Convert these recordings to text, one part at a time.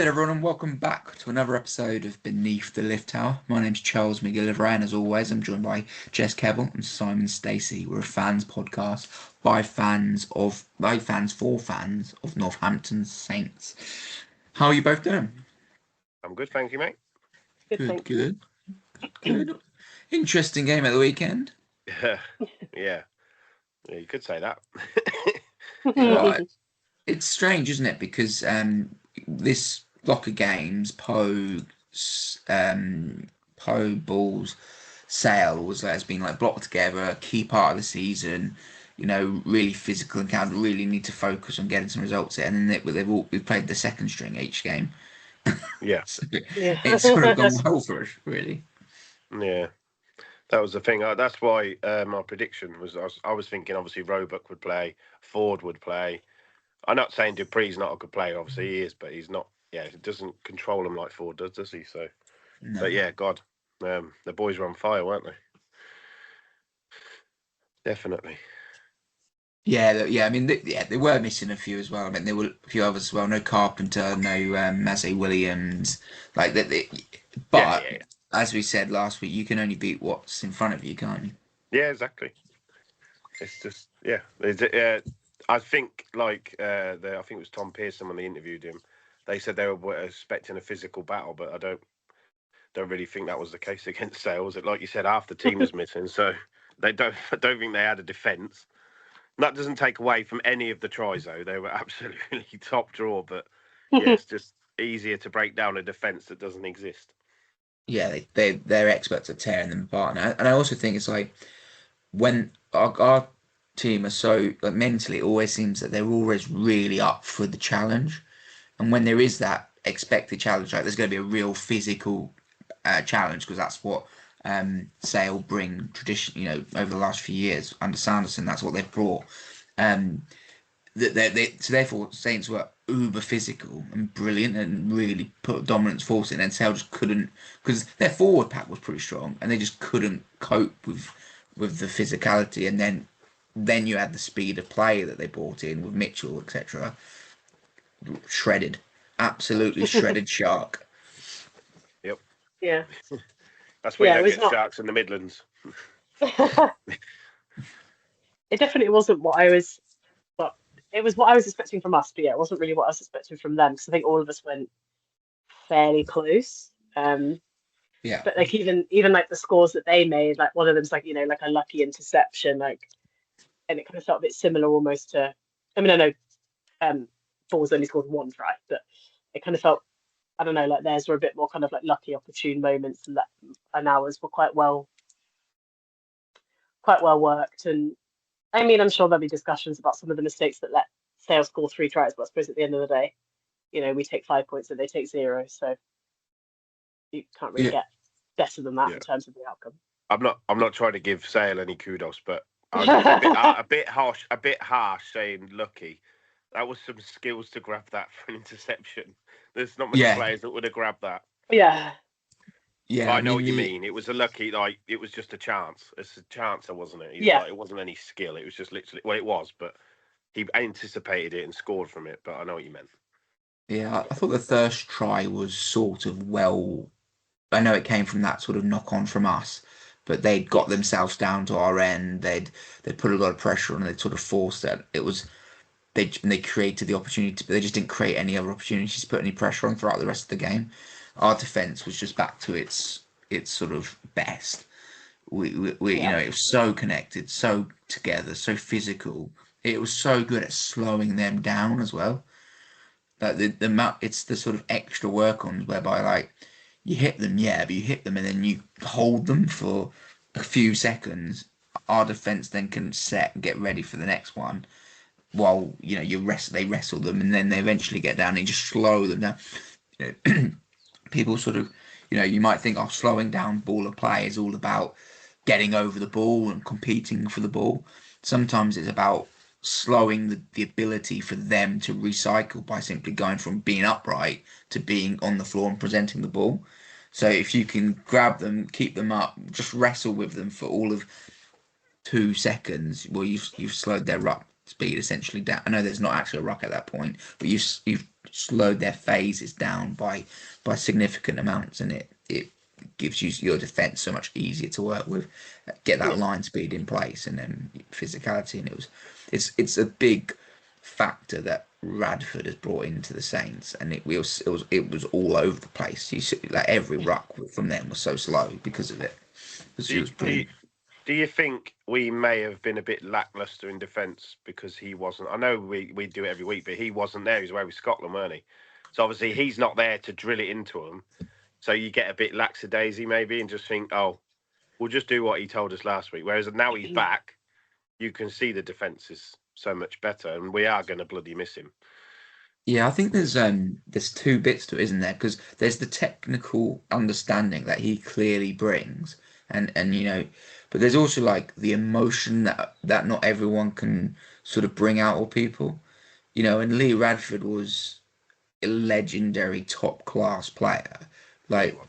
there, everyone, and welcome back to another episode of Beneath the Lift Tower. My name's Charles McGillivray, and as always, I'm joined by Jess Keble and Simon Stacey. We're a fans podcast by fans for fans of Northampton Saints. How are you both doing? I'm good, thank you, mate. Good. Interesting game at the weekend. Yeah, you could say that. Right. It's strange, isn't it? Because this block of games, Ball's Sale has been like blocked together, a key part of the season. Really physical and can really need to focus on getting some results in. And then we've played the second string each game. Yeah, So it's sort of gone well for us, really. Yeah, that was the thing. That's why my prediction was. I was thinking obviously Roebuck would play, Ford would play. I'm not saying Dupree's not a good player. Obviously he is, but he's not. Yeah, he doesn't control him like Ford does he? So, No. but yeah, God, the boys were on fire, weren't they? Definitely. Yeah. I mean, they were missing a few as well. I mean, there were a few others as well. No Carpenter, no Maze Williams, like that. But Yeah. as we said last week, you can only beat what's in front of you, can't you? Yeah, exactly. It's just I think I think it was Tom Pearson when they interviewed him. They said they were expecting a physical battle, but I don't really think that was the case against Sales. Like you said, half the team was missing, so I don't think they had a defence. That doesn't take away from any of the tries, though. They were absolutely top draw, but yeah, it's just easier to break down a defence that doesn't exist. Yeah, they're experts at tearing them apart, and I also think it's like when our team are so like mentally, it always seems that they're always really up for the challenge, and when there is that expected challenge, like there's going to be a real physical challenge because that's what Sale bring tradition, over the last few years under Sanderson. That's what they've brought. So therefore Saints were uber physical and brilliant and really put dominance force in, and Sale just couldn't because their forward pack was pretty strong and they just couldn't cope with the physicality. And then you had the speed of play that they brought in with Mitchell, etc. Shredded, absolutely shredded shark. Yep. Yeah. That's why you don't get sharks in the Midlands. It definitely wasn't what I was, but it was what I was expecting from us. But yeah, it wasn't really what I was expecting from them because I think all of us went fairly close. Yeah. But like even like the scores that they made, like one of them's like like a lucky interception, like, and it kind of felt a bit similar almost to. I mean, I know Ball's only scored one try, but it kind of felt, I don't know, like theirs were a bit more kind of like lucky, opportune moments, and ours were quite well worked. And I mean, I'm sure there'll be discussions about some of the mistakes that let Sale score 3 tries, but I suppose at the end of the day, we take 5 points and they take 0, so you can't really get better than that in terms of the outcome. I'm not trying to give Sale any kudos, but a bit harsh saying lucky. That was some skills to grab that for an interception. There's not many players that would have grabbed that. Yeah. Yeah, I know what you mean. It was a lucky, it was just a chance. It's a chancer, wasn't it? It wasn't any skill. It was just literally, well, it was, but he anticipated it and scored from it. But I know what you meant. Yeah, I thought the first try was sort of I know it came from that sort of knock on from us, but they'd got themselves down to our end. They'd put a lot of pressure on and they'd sort of forced it. It was they created the opportunity, but they just didn't create any other opportunities to put any pressure on throughout the rest of the game. Our defense was just back to its sort of best. We it was so connected, so together, so physical. It was so good at slowing them down as well. Like it's the sort of extra work on whereby like you hit them, but you hit them and then you hold them for a few seconds. Our defense then can set and get ready for the next one, while they wrestle them and then they eventually get down and you just slow them down. People sort of, you might think, slowing down ball of play is all about getting over the ball and competing for the ball. Sometimes it's about slowing the ability for them to recycle by simply going from being upright to being on the floor and presenting the ball. So if you can grab them, keep them up, just wrestle with them for all of 2 seconds, well, you've slowed their speed essentially down. I know there's not actually a ruck at that point, but you've slowed their phases down by significant amounts, and it gives you your defense so much easier to work with. Get that Yeah. line speed in place, and then physicality, and it's a big factor that Radford has brought into the Saints, and it was all over the place. You see, like every ruck from them was so slow because of it. Because Do she you, was do you, brilliant. do you think we may have been a bit lackluster in defence because he wasn't? I know we do it every week, but he wasn't there. He was away with Scotland, weren't he? So obviously he's not there to drill it into them. So you get a bit lackadaisy maybe and just think, oh, we'll just do what he told us last week. Whereas now he's back, you can see the defence is so much better, and we are going to bloody miss him. Yeah, I think there's two bits to it, isn't there? Because there's the technical understanding that he clearly brings, and but there's also like the emotion that not everyone can sort of bring out of people, and Lee Radford was a legendary top class player. Yeah, he Like was.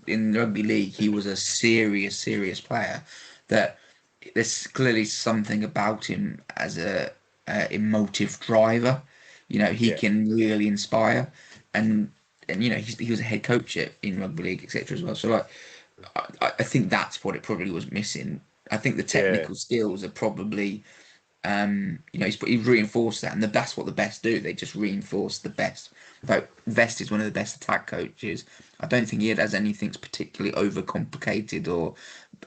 in rugby league, he was a serious player. That there's clearly something about him as a emotive driver. He Yeah, can really inspire, and he was a head coach in rugby league, etc. as well. So like, I think that's what it probably was missing. I think the yeah, technical skills are probably he's reinforced that, and that's what the best do. They just reinforce the best. Like Vest is one of the best attack coaches. I don't think he has anything particularly overcomplicated or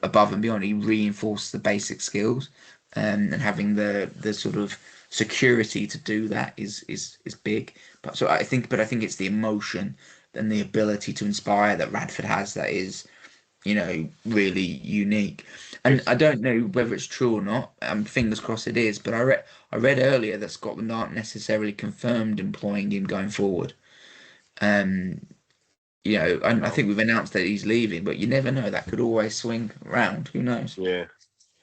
above and beyond. He reinforced the basic skills, and having the sort of security to do that is big. But I think it's the emotion and the ability to inspire that Radford has that is really unique. And it's I don't know whether it's true or not. Fingers crossed it is. But I read earlier that Scotland aren't necessarily confirmed employing him going forward. Um, I oh think we've announced that he's leaving, but you never know. That could always swing around. Who knows? yeah.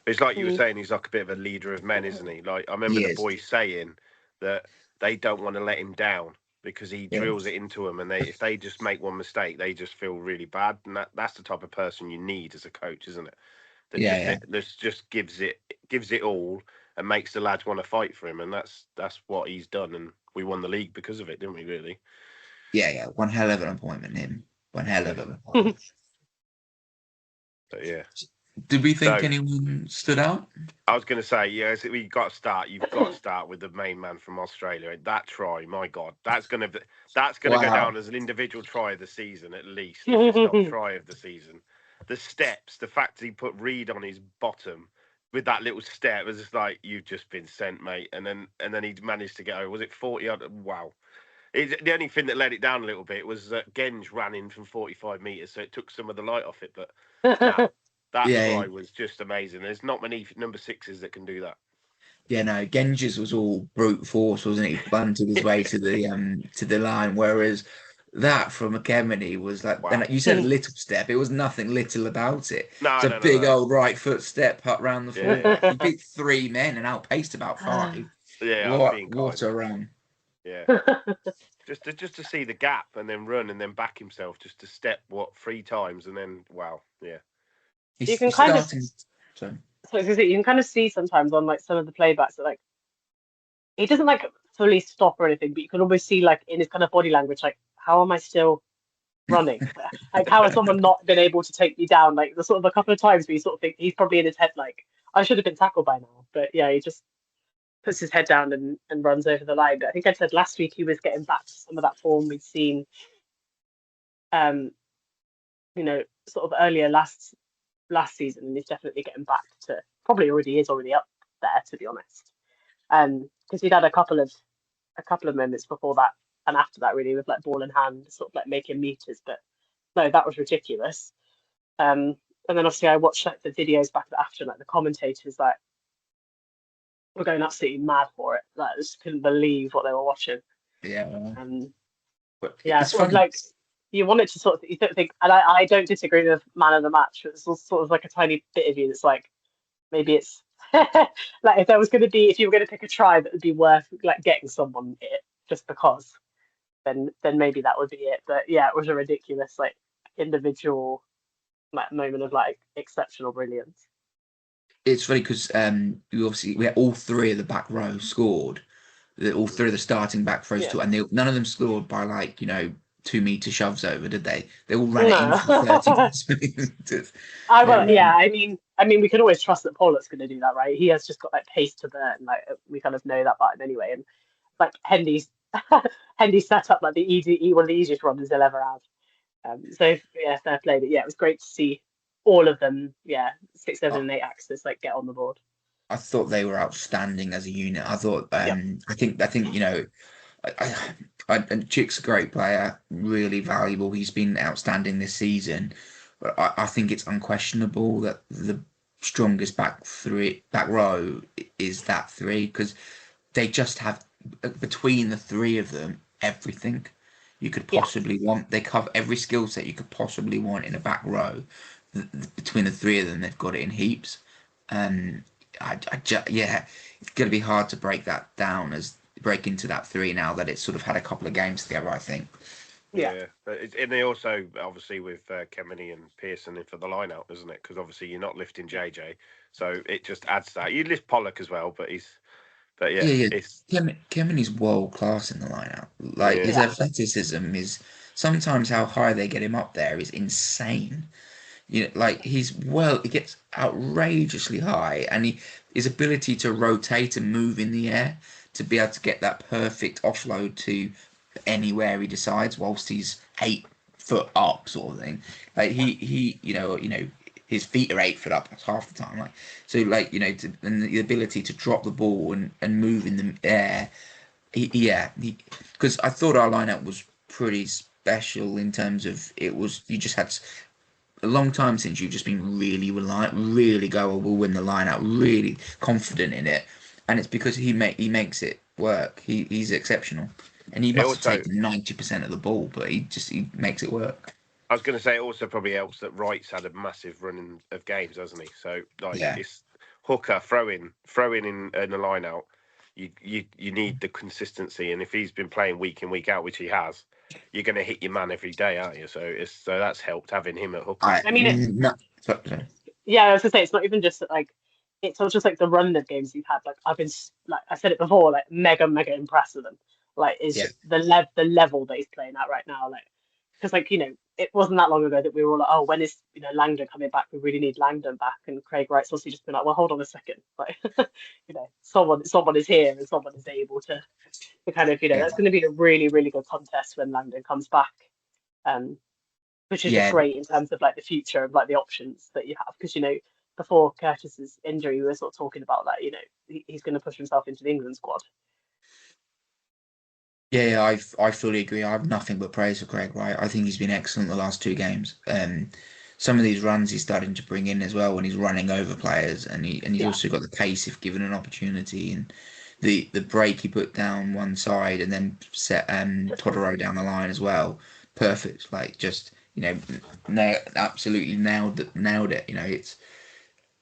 It's like you were Mm. saying, he's like a bit of a leader of men, isn't he? Like I remember He the is. boys saying that they don't want to let him down because he Yeah, drills it into them, and if they just make one mistake, they just feel really bad, and that's the type of person you need as a coach, isn't it? That yeah, just yeah, gives it all and makes the lads want to fight for him, and that's what he's done, and we won the league because of it, didn't we? Really? yeah, yeah. One hell of an appointment, him. One hell Yeah. of an appointment. But yeah. Did we think So anyone stood out? I was going to say, yeah, we got to start. You've got to start with the main man from Australia. That try, my God, that's going to go Wow. down as an individual try of the season, at least, if it's not try of the season. The steps, the fact that he put Reed on his bottom with that little step was just like, you've just been sent, mate. And then he managed to get over. Was it 40? Wow. The only thing that let it down a little bit was that Genge ran in from 45 metres, so it took some of the light off it. But nah, that Yeah, try was just amazing. There's not many number sixes that can do that. yeah, no, Genghis was all brute force, wasn't he? Bunted his way to the line, whereas that from McKemony was like, and Wow. like you said, a little step. It was nothing little about it. It's No, a no, no, big no. old right foot step up round the Yeah, fullback. He beat three men and outpaced about five. yeah. I was What being what kind. a run! Yeah, just to see the gap and then run and then back himself, just to step 3 times and then wow, yeah, You He's, can he's kind of, starting. So so I was gonna say, you can kind of see sometimes on like some of the playbacks that like he doesn't like fully stop or anything, but you can almost see like in his kind of body language, like how am I still running? Like how has someone not been able to take me down? Like the sort of a couple of times where you sort of think he's probably in his head like I should have been tackled by now, but yeah, he just puts his head down and runs over the line. But I think I said last week he was getting back to some of that form we'd seen, um, sort of earlier last season, and he's definitely getting back to probably already up there, to be honest. Because he'd had a couple of moments before that and after that, really, with like ball in hand, sort of like making meters. But no, that was ridiculous. And then obviously I watched like the videos back after, like the commentators like were going absolutely mad for it. Like I just couldn't believe what they were watching. yeah, Um, but yeah, it's sort of funny. like you wanted to sort of you don't think, and I don't disagree with man of the match. But it's also sort of like a tiny bit of you that's like maybe it's like if you were going to pick a try that would be worth like getting someone it just because, then maybe that would be it. But yeah, it was a ridiculous like individual like moment of like exceptional brilliance. It's funny because we had all three of the back row scored. All three of the starting back rows Yeah. too, and none of them scored by like 2 meter shoves over, did they? They all ran it in from 30 No. plus meters. I It, well, yeah. I mean, we can always trust that Pollock's going to do that, right? He has just got like pace to burn. Like we kind of know that about him anyway. And like Hendy's set up like one of the easiest runners they'll ever have. So yeah, fair play. But yeah, it was great to see all of them. Yeah, 6, 7, I, and 8 axes like get on the board. I thought they were outstanding as a unit. I thought Yep. I think and Chick's a great player, really valuable. He's been outstanding this season, but I think it's unquestionable that the strongest back row is that three because they just have between the three of them everything you could Yeah. possibly want. They cover every skill set you could possibly want in a back row. Between the three of them, they've got it in heaps. Um, yeah, it's going to be hard to break into that three now that it's sort of had a couple of games together. I think. Yeah. Yeah, and they also obviously with Kemeny and Pearson in for the line out, isn't it? Because obviously you're not lifting JJ, so it just adds to that. You lift Pollock as well, but Yeah, yeah, yeah. it's Kevin is world class in the lineup. Like yeah, his Yeah. athleticism is sometimes how high they get him up there is insane. Like he gets outrageously high, and his ability to rotate and move in the air to be able to get that perfect offload to anywhere he decides, whilst he's 8 foot up, sort of thing. Like his feet are 8 foot up half the time. Like so, and the ability to drop the ball and move in the air. Because I thought our lineup was pretty special in terms of you just had a long time since you've just been really reliant, really go, oh, we'll win the line out, really confident in it, and it's because he makes it work. He's exceptional, and he it must have also. taken 90% of the ball, but he makes it work. I was going to say it also probably helps that Wright's had a massive run of games, hasn't he? So like Yeah, it's Hooker throwing in the line out. You need the consistency, and if he's been playing week in week out, which he has, you're going to hit your man every day, aren't you? So that's helped having him at hooker. I I mean, no, yeah, I was gonna say it's not even just that, like it's not just like the run of games you've had. Like I've been like I said it before, like mega impressed with them. Like it's yeah, just the level that he's playing at right now. Like because it wasn't that long ago that we were all like, oh, when is Langdon coming back? We really need Langdon back. And Craig Wright's also just been like, well, hold on a second, like someone is here and someone is able to kind of yeah, that's going to be a really good contest when Langdon comes back. Um, which is just yeah, great in terms of like the future of like the options that you have because before Curtis's injury we were sort of talking about that he's going to push himself into the England squad. yeah. I fully agree. I have nothing but praise for Craig Wright. I think he's been excellent the last 2 games. Some of these runs he's starting to bring in as well when he's running over players, and he's Yeah. also got the pace if given an opportunity, and the break he put down one side and then set Todoro down the line as well. Perfect. Like just absolutely nailed it.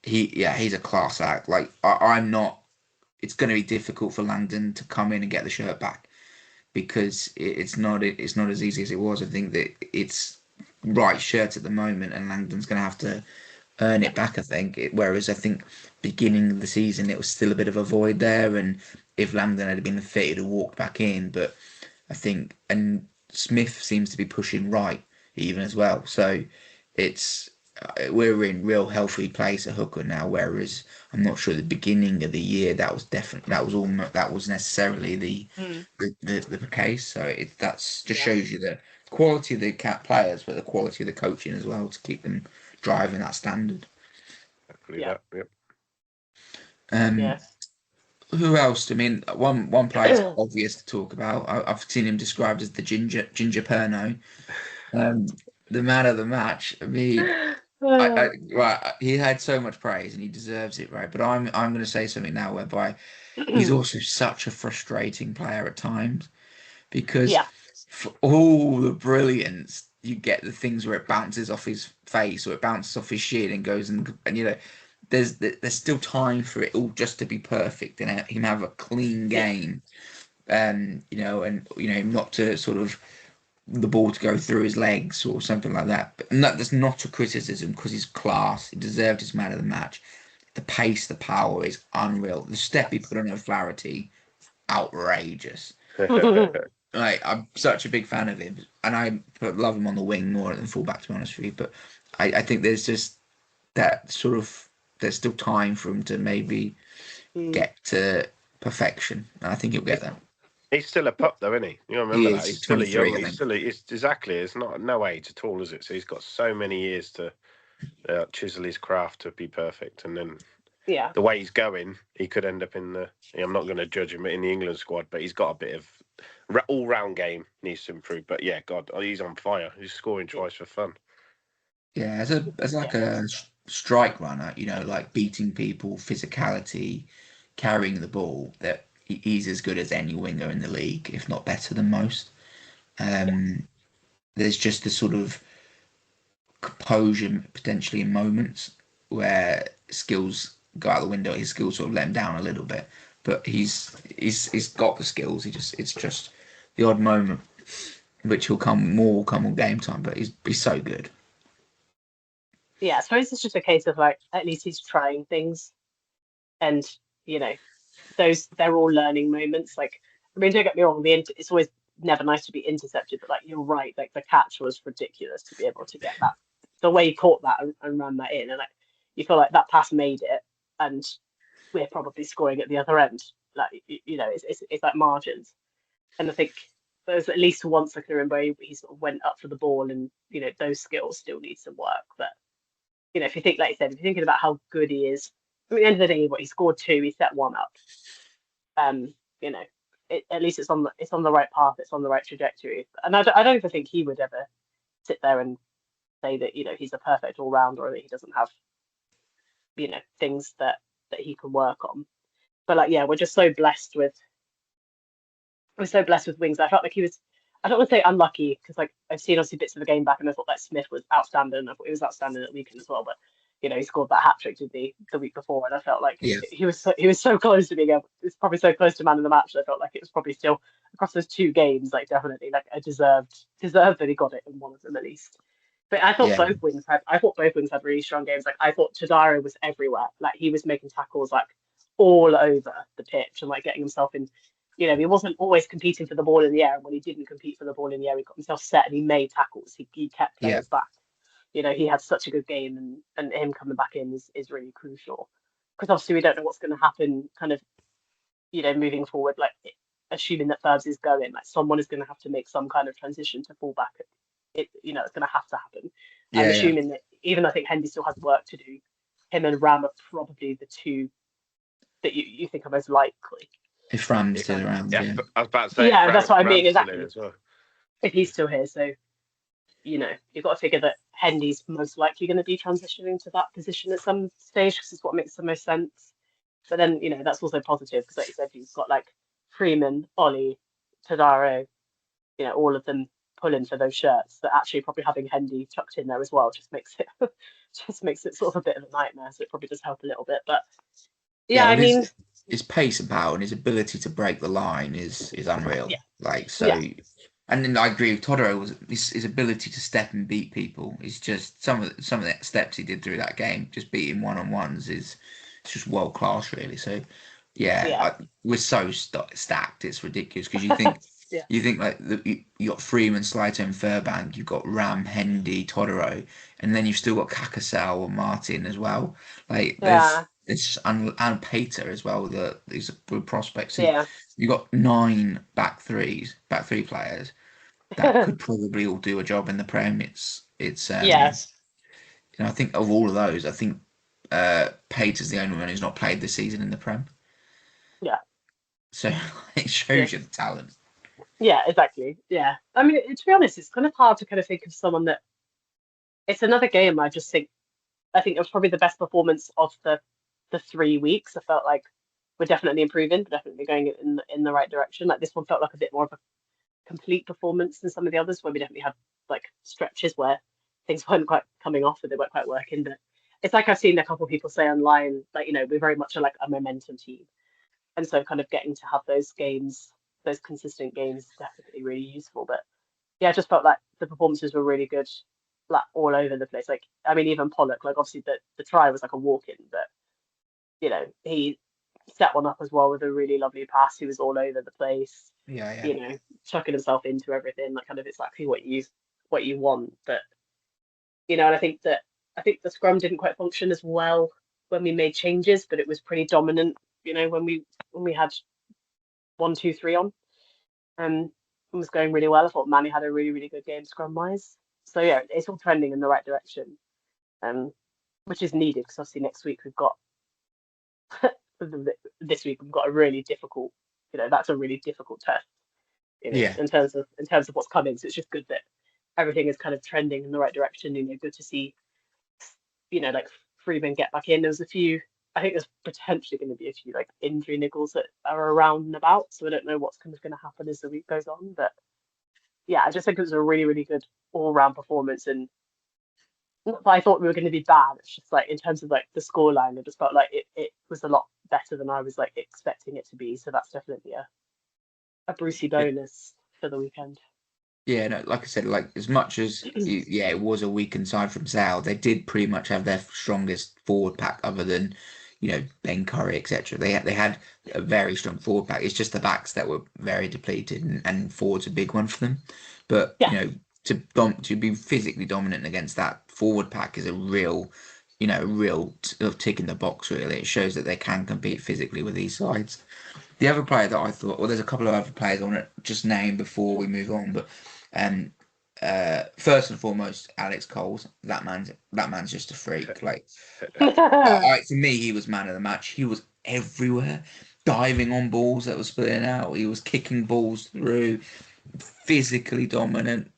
He's a class act. Like I'm not. It's going to be difficult for Langdon to come in and get the shirt back because it's not as easy as it was. I think that it's right shirt at the moment, and Langdon's going to have to earn Yeah. it back. I think. Whereas I think beginning of the season it was still a bit of a void there, and if Langdon had been fit, he'd have walked back in. But I think and Smith seems to be pushing right even as well. So it's we're in real healthy place at hooker now. Whereas I'm not sure at the beginning of the year that was necessarily Mm. the case. So that's just Yeah. shows you the quality of the cat players, but the quality of the coaching as well to keep them driving that standard. Exactly Yeah. that. Yep. Um, Yeah. who else? I mean, one player is obvious to talk about. I've seen him described as the ginger Perno, um, the man of the match. I mean, right, he had so much praise and he deserves it, right? But I'm going to say something now whereby he's also such a frustrating player at times because Yeah. for all the brilliance, you get the things where it bounces off his face or it bounces off his shin and goes and there's still time for it all just to be perfect and him have a clean Yeah. game, not to sort of the ball to go through his legs or something like that. But that's not a criticism because he's class. He deserved his man of the match. the pace, the power is unreal. The step he put on O'Flaherty, outrageous. Like I'm such a big fan of him, and I love him on the wing more than fullback, to be honest with you. But I think there's just that sort of there's still time for him to maybe get to perfection, and I think he'll get there. He's still a pup, though, isn't he? You remember He that? is, He's still a 23, young. I He's think. still. It's exactly. It's not no age at all, is it? So he's got so many years to chisel his craft to be perfect, and then Yeah. the way he's going, he could end up in the. I'm not going to judge him in the England squad, but he's got a bit of all-round game needs to improve. But yeah, God, he's on fire. He's scoring tries for fun. Yeah, as like a strike runner, you know, like beating people, physicality, carrying the ball, that he's as good as any winger in the league, if not better than most. There's just the sort of composure potentially in moments where skills go out the window. His skills sort of let him down a little bit, but he's got the skills. It's just the odd moment which will come on game time, but he's so good. Yeah, I suppose it's just a case of like at least he's trying things, and you know, they're all learning moments. Like, I mean, don't get me wrong, it's always never nice to be intercepted, but like you're right, like the catch was ridiculous to be able to get that, the way he caught that and ran that in, and like you feel like that pass made it, and we're probably scoring at the other end. Like you know, it's like margins, and I think there's at least once I can remember he sort of went up for the ball, and you know those skills still need some work, but you know, if you think, like you said, if you're thinking about how good he is, I mean, at the end of the day, he scored two, he set one up. You know, at least it's on the right path, it's on the right trajectory. And I don't even think he would ever sit there and say that you know he's a perfect all rounder or that he doesn't have you know things that he can work on. But like, yeah, we're so blessed with wings. I felt like he was. I don't want to say unlucky because like I've seen obviously bits of the game back and I thought that Smith was outstanding. I thought he was outstanding at the weekend as well. But you know he scored that hat trick the week before, and I felt like Yeah, he was so close to being able. It's probably so close to man of the match. I felt like it was probably still across those two games, like definitely like I deserved that he got it in one of them at least. But yeah, I thought both wings had really strong games. Like I thought Tadaro was everywhere. Like he was making tackles like all over the pitch and like getting himself in. You know, he wasn't always competing for the ball in the air. And when he didn't compete for the ball in the air, he got himself set and he made tackles. He kept yeah, players back. You know, he had such a good game, and him coming back in is really crucial. Because obviously we don't know what's going to happen, kind of, you know, moving forward. Like assuming that Furbs is going, like someone is going to have to make some kind of transition to fullback. You know, it's going to have to happen. And yeah. assuming that even though I think Hendy still has work to do, him and Ram are probably the two that you think are most likely. If Ram's still around, Yeah, yeah, I was about to say. Yeah, that's what I mean Ram's still exactly. here as well. If he's still here, so you know you've got to figure that Hendy's most likely going to be transitioning to that position at some stage because it's what makes the most sense. But then you know that's also positive because, like you said, you've got like Freeman, Ollie, Tadaro, you know, all of them pulling for those shirts. That actually probably having Hendy chucked in there as well just makes it sort of a bit of a nightmare. So it probably does help a little bit. But yeah, yeah. I Well, mean, his pace and power and his ability to break the line is unreal. yeah, Like so, yeah, and then I agree with Todoro was his ability to step and beat people is just some of the steps he did through that game, just beating one-on-ones is it's just world class really. So yeah, yeah, we're so stacked, it's ridiculous because you think. yeah, You think like you got Freeman, Slater, and Furbank. You've got Ram, Hendy, Todoro, and then you've still got Kakasel and Martin as well. Like yeah, there's and Pater as well. These are good prospects. So yeah, you got 9 back three players that could probably all do a job in the Prem. It's yes, you know I think of all of those, I think Pater's the only one who's not played this season in the Prem. yeah. So it Yeah. shows you the talent. Yeah, exactly. Yeah. I mean, to be honest, it's kind of hard to kind of think of someone that it's another game. I think it was probably the best performance of the 3 weeks. I felt like we're definitely improving, but definitely going in the right direction. Like this one felt like a bit more of a complete performance than some of the others, where we definitely had like stretches where things weren't quite coming off or they weren't quite working. But it's like I've seen a couple of people say online, like you know, we're very much like a momentum team, and so kind of getting to have those games, those consistent games, is definitely really useful. But yeah, I just felt like the performances were really good, like all over the place. Like I mean, even Pollock, like obviously the try was like a walk in, but he set one up as well with a really lovely pass. He was all over the place, Yeah. chucking himself into everything, like kind of exactly what you want. But and I think the scrum didn't quite function as well when we made changes, but it was pretty dominant. When we had 1, 2, 3 on, it was going really well. I thought Manny had a really really good game scrum wise. So yeah, it's all trending in the right direction, which is needed because obviously next week we've got this week we've got a really difficult. That's a really difficult test. Yeah. In terms of what's coming. So it's just good that everything is kind of trending in the right direction. Good to see, like Freeman get back in. There's a few. I think there's potentially going to be a few like injury niggles that are around and about. So I don't know what's kind of going to happen as the week goes on. But yeah, I just think it was a really really good all round performance. And not that I thought we were going to be bad. It's just like in terms of like the scoreline, I just felt like it was a lot better than I was like expecting it to be. So that's definitely a Brucey bonus for the weekend. Yeah, no, like I said, like as much as it was a weakened side from Sal, they did pretty much have their strongest forward pack, other than Ben Curry, etc. They had a very strong forward pack. It's just the backs that were very depleted, and forward's a big one for them. But Yeah. To be physically dominant against that forward pack is a real tick in the box. Really, it shows that they can compete physically with these sides. The other player that I thought, well, there's a couple of other players I want to just name before we move on, but um, first and foremost, Alex Coles. That man's just a freak. Like, for me, he was man of the match. He was everywhere, diving on balls that were splitting out. He was kicking balls through, physically dominant,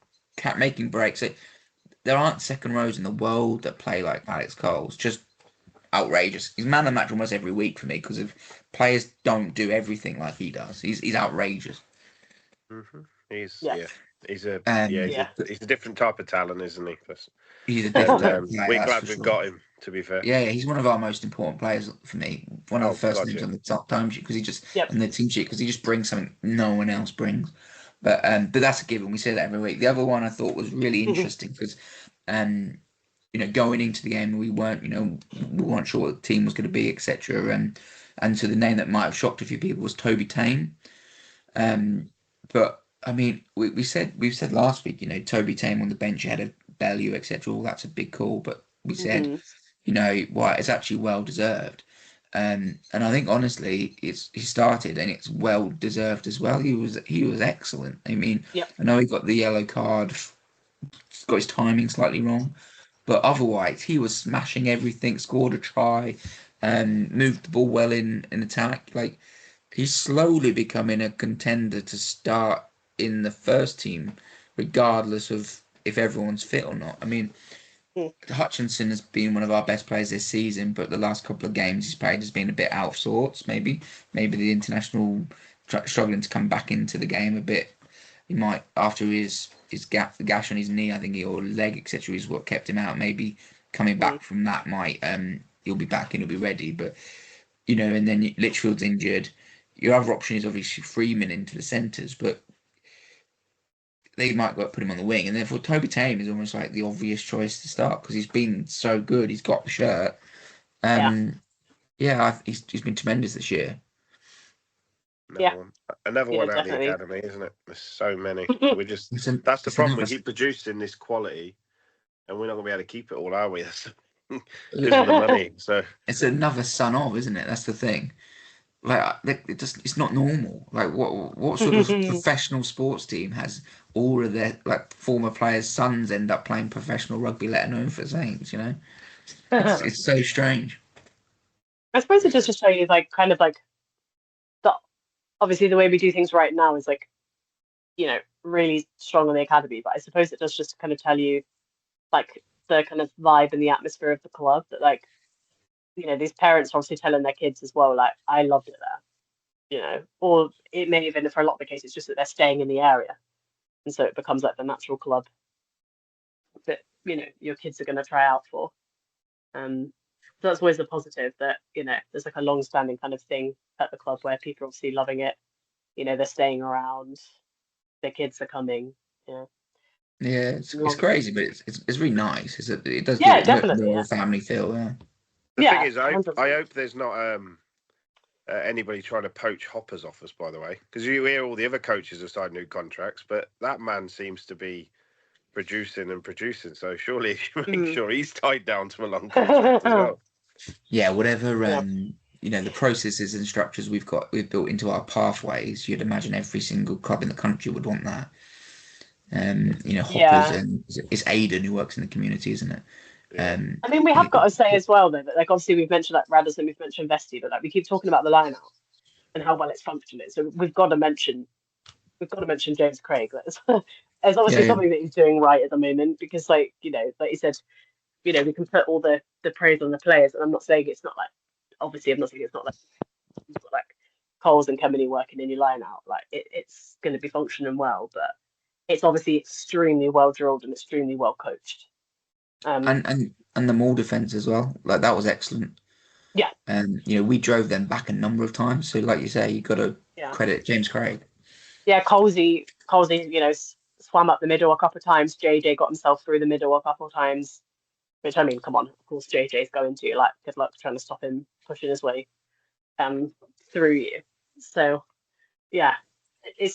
making breaks. There aren't second rows in the world that play like Alex Coles. Just outrageous. He's man of the match almost every week for me because if players don't do everything like he does, he's outrageous. Mm-hmm. He's Yeah. yeah. He's a Yeah. he's a different type of talent, isn't he? He's a And different type of player, we're that's glad for we've sure. got him. To be fair. Yeah, he's one of our most important players for me. One of the Oh first God, names yeah. on the top time sheet because Yep. on the team sheet because he just brings something no one else brings. But that's a given. We say that every week. The other one I thought was really interesting because going into the game we weren't sure what the team was going to be, etc. And so the name that might have shocked a few people was Toby Tame. But I mean, we've said last week, Toby Tame on the bench ahead of Bellew, etc. All that's a big call, but we said, why it's actually well deserved. And I think honestly, he started and it's well deserved as well. He was excellent. I mean, Yep. I know he got the yellow card, got his timing slightly wrong, but otherwise he was smashing everything. Scored a try, moved the ball well in attack. Like he's slowly becoming a contender to start in the first team, regardless of if everyone's fit or not. I mean, Hutchinson has been one of our best players this season, but the last couple of games he's played has been a bit out of sorts. Maybe the international struggling to come back into the game a bit. He might after the gash on his knee, I think, or leg, etc. is what kept him out. Maybe coming back from that might he'll be back and he'll be ready. But and then Litchfield's injured. Your other option is obviously Freeman into the centres, but they might put him on the wing, and therefore Toby Tame is almost like the obvious choice to start because he's been so good. He's got the shirt. Yeah. He's been tremendous this year. Another one out of the Definitely. academy, isn't it? There's so many. That's the problem. We keep producing this quality, and we're not going to be able to keep it all, are we? That's because of the money. So it's another son of, isn't it? That's the thing. Like it's not normal. Like what sort of professional sports team has all of their like former players' sons end up playing professional rugby, let alone for Saints? It's so strange. I suppose it does just show you like kind of like the obviously the way we do things right now is like really strong on the academy, but I suppose it does just kind of tell you like the kind of vibe and the atmosphere of the club that like these parents are obviously telling their kids as well like I loved it there, or it may even for a lot of the cases just that they're staying in the area, and so it becomes like the natural club that your kids are going to try out for. So that's always the positive that there's like a long-standing kind of thing at the club where people are obviously loving it. They're staying around, their kids are coming. Yeah, it's crazy, but it's really nice. It does give Yeah, it a bit definitely. more Yeah. of a family feel. Yeah. The thing is, I 100%. hope there's not anybody trying to poach Hoppers off us, by the way, because you hear all the other coaches have signed new contracts, but that man seems to be producing and producing. So surely you make sure he's tied down to a long contract as well. Yeah, whatever Yeah. the processes and structures we've built into our pathways, you'd imagine every single club in the country would want that. Hoppers, Yeah. and it's Aidan who works in the community, isn't it? Yeah. I mean, we have got to say as well, though, that like obviously we've mentioned like Radisson, we've mentioned Vesti, but like we keep talking about the line out and how well it's functioning. So we've got to mention James Craig. That's there's obviously Yeah, something that he's doing right at the moment because, like like you said, we can put all the praise on the players, and I'm not saying it's not like obviously I'm not saying it's not like you've got like Coles and Kemeny working in your line out. Like it's going to be functioning well, but it's obviously extremely well drilled and extremely well coached. and the Mall defense as well. Like that was excellent. Yeah, We drove them back a number of times. So, like you say, you got to yeah, credit James Craig. yeah. Colsey, swam up the middle a couple of times. JJ got himself through the middle a couple of times. Which I mean, come on, of course JJ's going to like good luck trying to stop him pushing his way through you. So yeah, it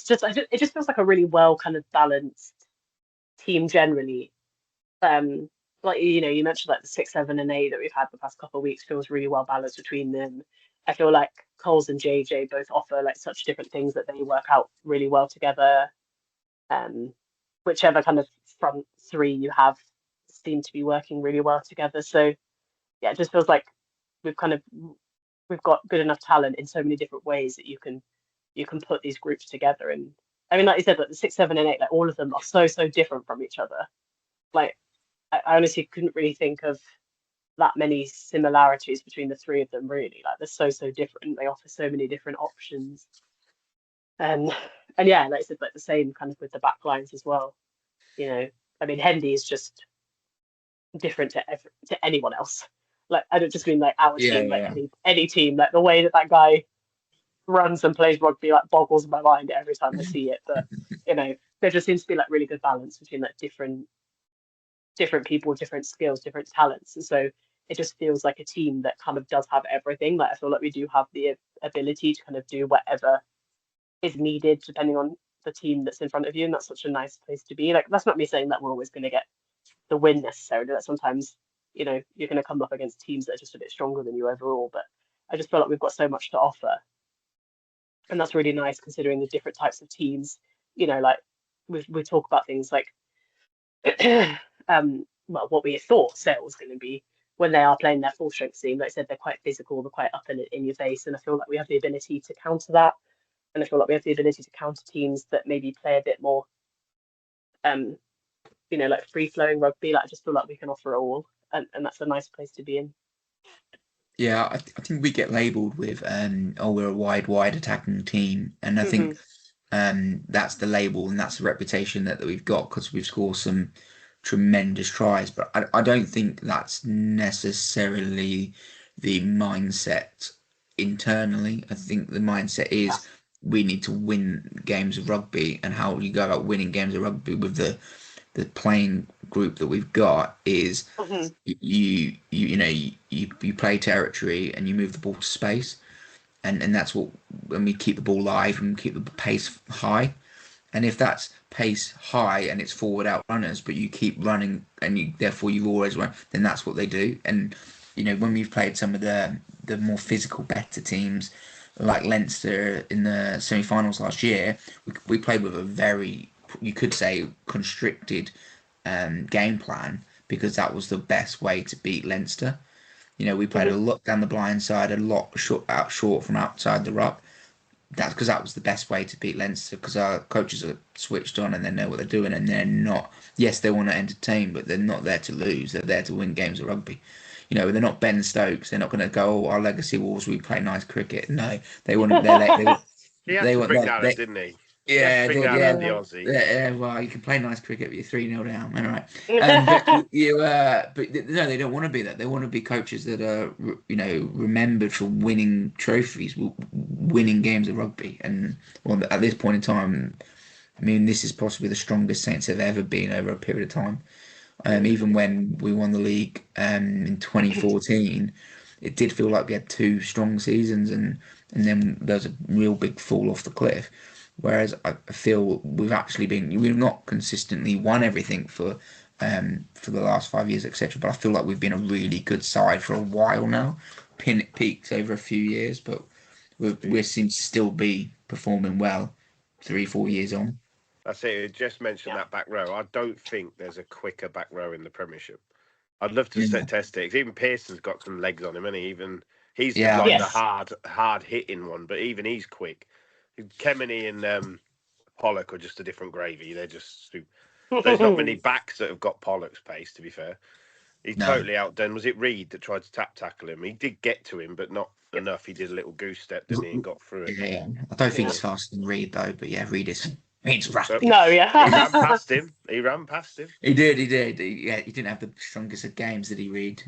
just feels like a really well kind of balanced team generally. Like you mentioned like the 6, 7, and 8 that we've had the past couple of weeks feels really well balanced between them. I feel like Coles and JJ both offer like such different things that they work out really well together. Um, whichever kind of front three you have seem to be working really well together. So yeah, it just feels like we've kind of we've got good enough talent in so many different ways that you can put these groups together. And I mean, like you said, like the 6, 7, and 8, like all of them are so different from each other. Like I honestly couldn't really think of that many similarities between the three of them. Really, like they're so different. They offer so many different options. And and yeah, like I said, like the same kind of with the back lines as well. I mean, Hendy is just different to anyone else. Like I don't just mean like our Yeah, team, like yeah, any team. Like the way that guy runs and plays rugby like boggles my mind every time I see it. But there just seems to be like really good balance between like different people, different skills, different talents, and so it just feels like a team that kind of does have everything. Like I feel like we do have the ability to kind of do whatever is needed depending on the team that's in front of you, and that's such a nice place to be. Like that's not me saying that we're always going to get the win necessarily. That sometimes you're going to come up against teams that are just a bit stronger than you overall. But I just feel like we've got so much to offer, and that's really nice considering the different types of teams. Like we talk about things like well, what we thought Sale was going to be when they are playing their full strength team. Like I said, they're quite physical, they're quite up in your face, and I feel like we have the ability to counter that. And I feel like we have the ability to counter teams that maybe play a bit more, like free flowing rugby. Like I just feel like we can offer it all, and that's a nice place to be in. yeah. I think we get labelled with we're a wide attacking team, and I Mm-hmm. think that's the label and that's the reputation that we've got because we've scored some tremendous tries. But I don't think that's necessarily the mindset internally. I think the mindset Yeah. is we need to win games of rugby, and how you go about winning games of rugby with the playing group that we've got is Mm-hmm. you play territory and you move the ball to space, and that's what when we keep the ball live and keep the pace high. And if that's pace high and it's forward out runners, but you keep running and therefore you've always run, then that's what they do. And when we've played some of the more physical, better teams like Leinster in the semi-finals last year, we played with a very, you could say, constricted game plan because that was the best way to beat Leinster. We played a Mm-hmm. lot down the blind side, a lot short from outside the ruck. That's because that was the best way to beat Leinster because our coaches are switched on and they know what they're doing and they're not. Yes, they want to entertain, but they're not there to lose. They're there to win games of rugby. They're not Ben Stokes. They're not going to go, "Oh, our legacy wars. We play nice cricket." No, they want to. He had They to want. bring that up, They, didn't he? He had to yeah, bring they, that yeah, up, the Aussie. yeah. Well, you can play nice cricket, but you're 3-0 down. All right. But Yeah. no, they don't want to be that. They want to be coaches that are, remembered for winning trophies, winning games of rugby. And well, at this point in time, I mean, this is possibly the strongest Saints have ever been over a period of time. Yeah. Even when we won the league in 2014. it did feel like we had two strong seasons, and then there's a real big fall off the cliff. Whereas I feel we've not consistently won everything for the last 5 years, etc. But I feel like we've been a really good side for a while now. Peaks over a few years, but we seem to still be performing well 3, 4 years on. That's it. You just mentioned that back row. I don't think there's a quicker back row in the Premiership. I'd love to Yeah, test it. 'Cause even Pearson's got some legs on him, and he's yeah, I like know. the Yes. hard hitting one. But even he's quick. Kemeny and Pollock are just a different gravy. They're just. There's not many backs that have got Pollock's pace. To be fair, he's No. totally outdone. Was it Reed that tried to tackle him? He did get to him, but not enough. He did a little goose step, didn't he, and got through it. Yeah, I don't think Yeah. he's faster than Reed though, but yeah, Reed's rapid. No, He ran yeah. past him. He ran past him. He did, he did. Yeah, he didn't have the strongest of games, did he, Reed?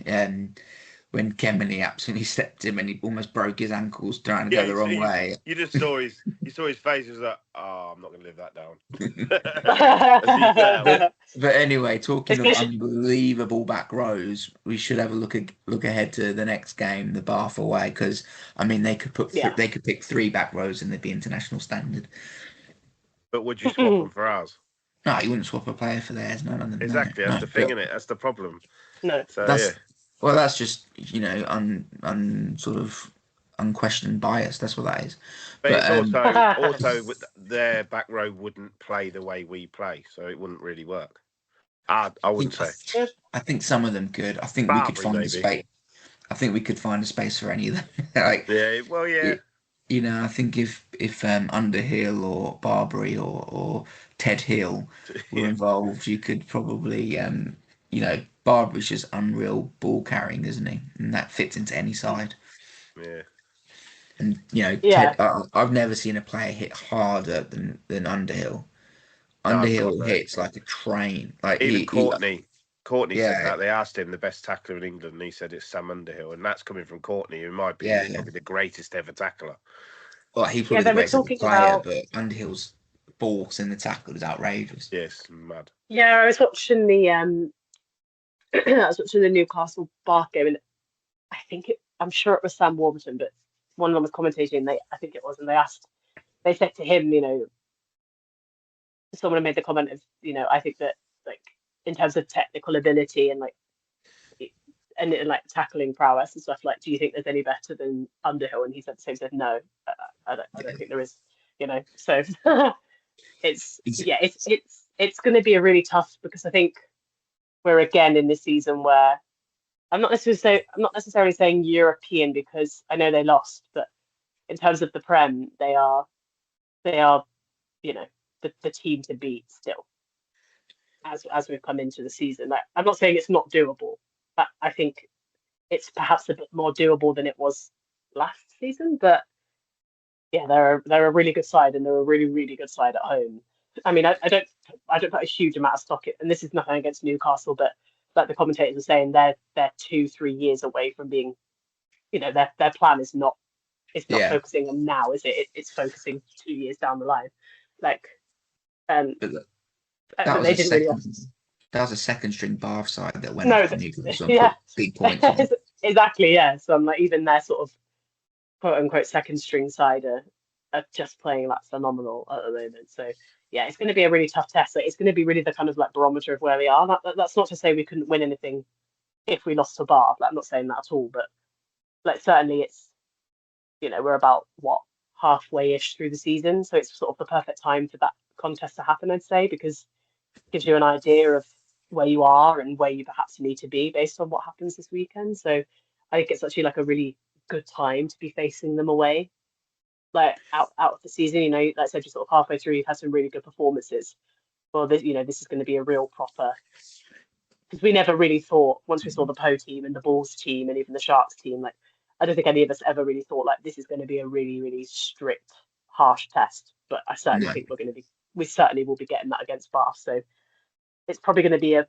When Kemeny absolutely stepped him and he almost broke his ankles trying to Yeah, go the wrong way. you just saw his face. He was like, "Oh, I'm not going to live that down." As he fell. But anyway, talking of Especially- unbelievable back rows, we should have a look ahead to the next game, the Bath away, because I mean Yeah. they could pick 3 back rows and they'd be international standard. But would you swap them for ours? No, you wouldn't swap a player for theirs, none of them. Exactly. No, That's no. the thing, But innit? That's the problem. No. So that's yeah. well, that's just sort of unquestioned bias. That's what that is. But it's um, also their back row wouldn't play the way we play, so it wouldn't really work. I wouldn't say. I think some of them could. I think we could Barbary, find a maybe. space. I think we could find a space for any of them. Like, Yeah. Well, yeah. you know, I think if Underhill or Barbary or Ted Hill were Yeah. involved, you could probably Barbary's just unreal ball carrying, isn't he? And that fits into any side. Yeah. And Yeah. I've never seen a player hit harder than Underhill. No, God, Underhill no. hits like a train. Like Even Courtney said Yeah. that. They asked him the best tackler in England, and he said it's Sam Underhill, and that's coming from Courtney, who, in my opinion, is Yeah. probably the greatest ever tackler. Well, he's probably they the were greatest ever talking player, about. but Underhill's force in the tackle is outrageous. Yes, mad. Yeah, I was watching the Newcastle Bath game, and I'm sure it was Sam Warburton, but one of them was commentating. I think it was, and they said to him, someone made the comment of, I think that like in terms of technical ability and like tackling prowess and stuff, like, do you think there's any better than Underhill? And he said the same. Said no, I don't think there is. So it's going to be a really tough, because I think we're again in this season where I'm not necessarily saying European, because I know they lost, but in terms of the Prem, they are the team to beat still, as we've come into the season. Like, I'm not saying it's not doable, but I think it's perhaps a bit more doable than it was last season. But yeah, they're a really good side, and they're a really, really good side at home. I mean, I don't put a huge amount of stock in, and this is nothing against Newcastle, but like the commentators were saying, they're 2-3 years away from being, their plan is not focusing on now, is it? It's focusing 2 years down the line. Like, But that they was didn't really. that was a second string Bath side that went No, up for Newcastle yeah. and put big points on. Exactly, yeah. So I'm like, even their sort of quote unquote second string side are just playing like phenomenal at the moment. So yeah, it's going to be a really tough test. Like, it's going to be really the kind of like barometer of where we are. That's not to say we couldn't win anything if we lost to Bath. Like, I'm not saying that at all, but like certainly it's, we're about halfway-ish through the season, so it's sort of the perfect time for that contest to happen, I'd say, because it gives you an idea of where you are and where you perhaps need to be based on what happens this weekend. So I think it's actually like a really good time to be facing them away, like out of the season. Like I said, you're sort of halfway through, you've had some really good performances. Well, this is going to be a real proper, because we never really thought, once we saw the Po team and the Bulls team and even the Sharks team, like, I don't think any of us ever really thought like this is going to be a really, really strict, harsh test. But I certainly think we certainly will be getting that against Bath. So it's probably going to be a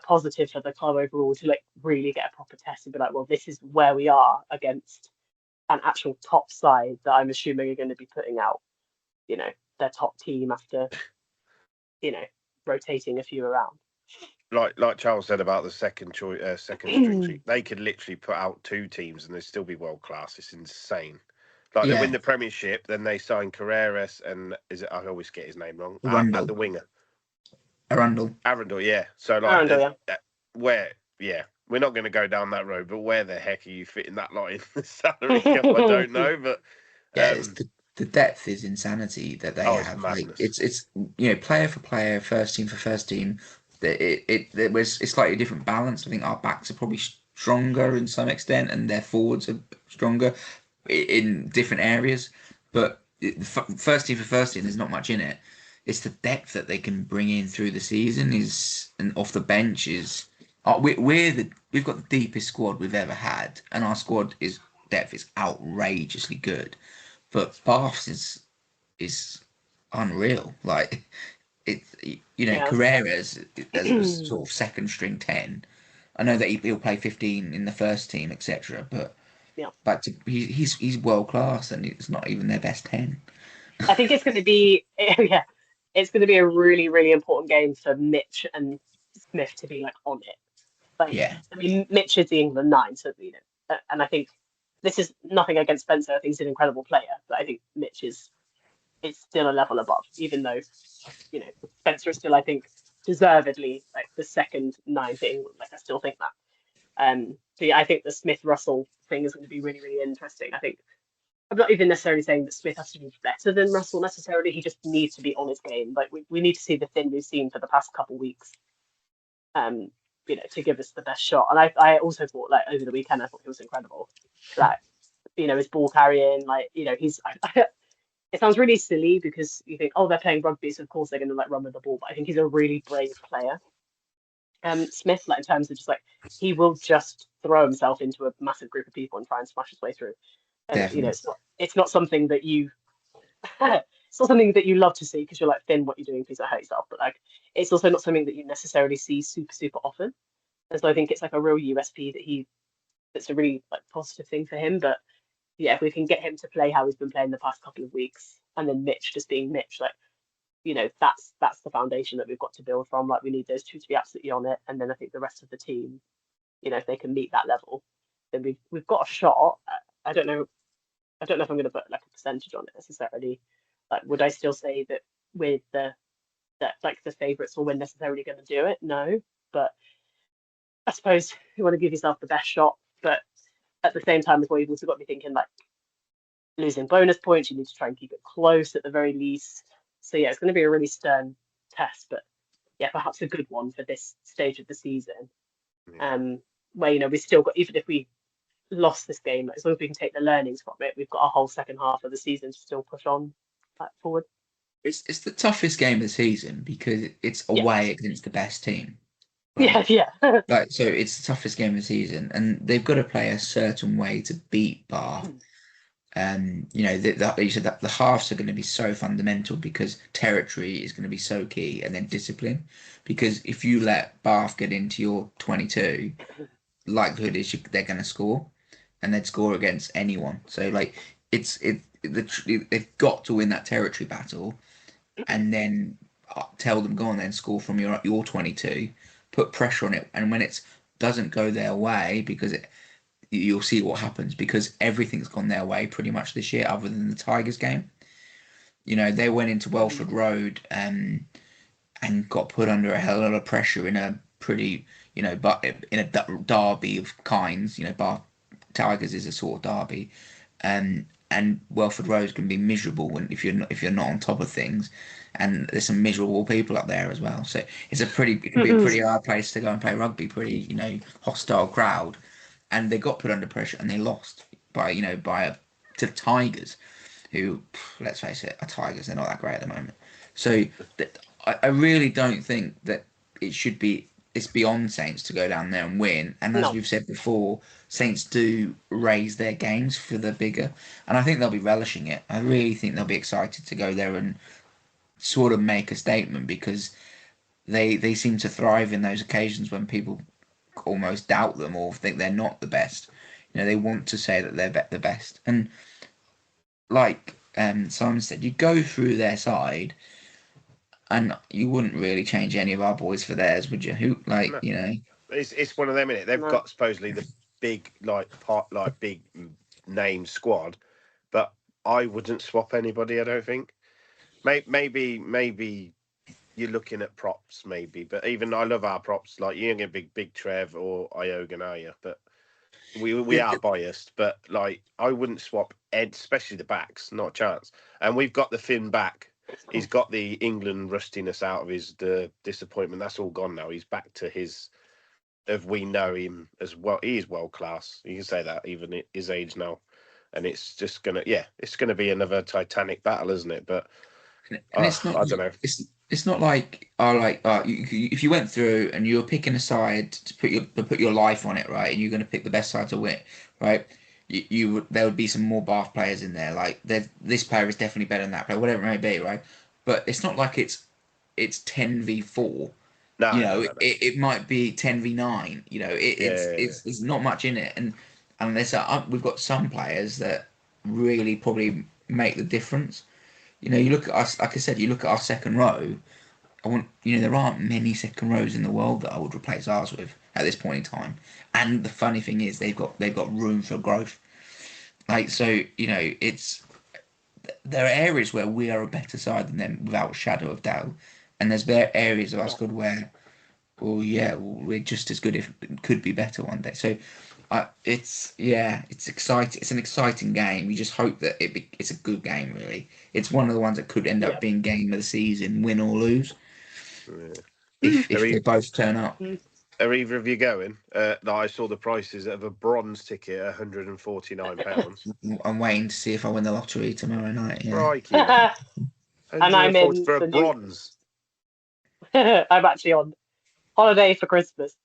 positive for the club overall to like really get a proper test and be like, well, this is where we are against an actual top side that I'm assuming are going to be putting out, their top team after, rotating a few around. like Charles said about the second choice, second string sheet, they could literally put out 2 teams and they'd still be world class. It's insane. Like they win Yeah, the Premiership, then they sign Carreras and I always get his name wrong at the Arundel, winger. Arundel. Arundel, yeah. So like, Arundel, yeah. where, yeah, we're not going to go down that road. But where the heck are you fitting that lot in the salary cap? I don't know, but Yeah, it's the depth is insanity that they oh, it's have. Like madness. it's player for player, first team for first team. It was a slightly different balance. I think our backs are probably stronger in some extent, and their forwards are stronger in different areas. But first team for first team, there's not much in it. It's the depth that they can bring in through the season is and off the bench is. We've got the deepest squad we've ever had, and our squad is depth is outrageously good. But Bath's is unreal. Like it's Yeah. Carreras as a sort of second string 10. I know that he'll play 15 in the first team, etc. But Yeah. he's world class, and it's not even their best 10. I think it's going to be yeah, it's going to be a really really important game for Mitch and Smith to be like on it. Like Yeah, I mean, Mitch is the England 9, so and I think this is nothing against Spencer. I think he's an incredible player, but I think Mitch is still a level above, even though Spencer is still I think deservedly like the second 9 for England. Like I still think that. So yeah, I think the Smith Russell thing is going to be really really interesting. I think I'm not even necessarily saying that Smith has to be better than Russell necessarily. He just needs to be on his game. Like we need to see the thing we've seen for the past couple of weeks, um, to give us the best shot. And I also thought like over the weekend, I thought he was incredible. Like, his ball carrying, like, he's. It sounds really silly because you think, oh, they're playing rugby, so of course they're going to like run with the ball. But I think he's a really brave player. Smith, like in terms of just like he will just throw himself into a massive group of people and try and smash his way through. And definitely. it's not something that you it's not something that you love to see because you're like, Finn, what are you doing? Please don't hurt yourself. But like, it's also not something that you necessarily see super, super often. And so I think it's like a real USP that's a really like positive thing for him. But yeah, if we can get him to play how he's been playing the past couple of weeks, and then Mitch just being Mitch, like, that's the foundation that we've got to build from. Like, we need those two to be absolutely on it, and then I think the rest of the team, if they can meet that level, then we've got a shot. I don't know. I don't know if I'm going to put like a percentage on it necessarily. Like, would I still say that with the favourites will win necessarily going to do it? No, but I suppose you want to give yourself the best shot. But at the same time as well, you've also got to be thinking like losing bonus points. You need to try and keep it close at the very least. So yeah, it's going to be a really stern test, but yeah, perhaps a good one for this stage of the season. Where we still got, even if we lost this game, as long as we can take the learnings from it, we've got a whole second half of the season to still push on forward. It's the toughest game of the season because it's Yeah. away against the best team. Yeah, yeah. Like, so it's the toughest game of the season, and they've got to play a certain way to beat Bath. You said that the halves are going to be so fundamental because territory is going to be so key, and then discipline. Because if you let Bath get into your 22, likelihood is they're going to score, and they'd score against anyone. So like they've got to win that territory battle, and then tell them go on then score from your 22, put pressure on it, and when it doesn't go their way because you'll see what happens because everything's gone their way pretty much this year other than the Tigers game. They went into Welford Road and got put under a hell of a lot of pressure in a pretty, but in a derby of kinds. Bath Tigers is a sort of derby, and Welford Road can be miserable if you're not on top of things, and there's some miserable people up there as well. So it can be a pretty hard place to go and play rugby. Pretty hostile crowd, and they got put under pressure and they lost to the Tigers, who, let's face it, are Tigers. They're not that great at the moment. So I really don't think that it's beyond Saints to go down there and win. And as we've said before, Saints do raise their games for the bigger, and I think they'll be relishing it. I really think they'll be excited to go there and sort of make a statement because they seem to thrive in those occasions when people almost doubt them or think they're not the best. They want to say that they're the best. And like Simon said, you go through their side And you wouldn't really change any of our boys for theirs, would you? Who, like, No, you know? it's one of them, innit? They've No. got supposedly the big big name squad, but I wouldn't swap anybody. I don't think. Maybe you're looking at props, maybe. But even I love our props. Like you ain't get big Trev or Iogan, are you? But we are biased. But like I wouldn't swap Ed, especially the backs. Not a chance. And we've got the Finn back. He's got the England rustiness out of the disappointment. That's all gone now. He's back to his. If we know him as well, he is world class. You can say that even at his age now, and it's just it's gonna be another Titanic battle, isn't it? But And it's not I don't know. it's not like if you went through and you were picking a side to put your life on it, right, and you're going to pick the best side to win, right? You would there would be some more Bath players in there, like this player is definitely better than that player, whatever it may be, right? But it's not like it's 10v4. You know, No. it might be 10v9. You know, Yeah. it's not much in it, and unless we've got some players that really probably make the difference. You know, you look at us, like I said, you look at our second row. There aren't many second rows in the world that I would replace ours with at this point in time. And the funny thing is, they've got room for growth. Like so, there are areas where we are a better side than them without a shadow of doubt, and there's areas of our squad where, we're just as good if it could be better one day. So it's exciting. It's an exciting game. We just hope that it's a good game. Really, it's one of the ones that could end up being game of the season, win or lose, Yeah. if they both turn up. Are either of you going? I saw the prices of a bronze ticket, £149. I'm waiting to see if I win the lottery tomorrow night. Yeah. Crikey, And I'm in for a the bronze. I'm actually on holiday for Christmas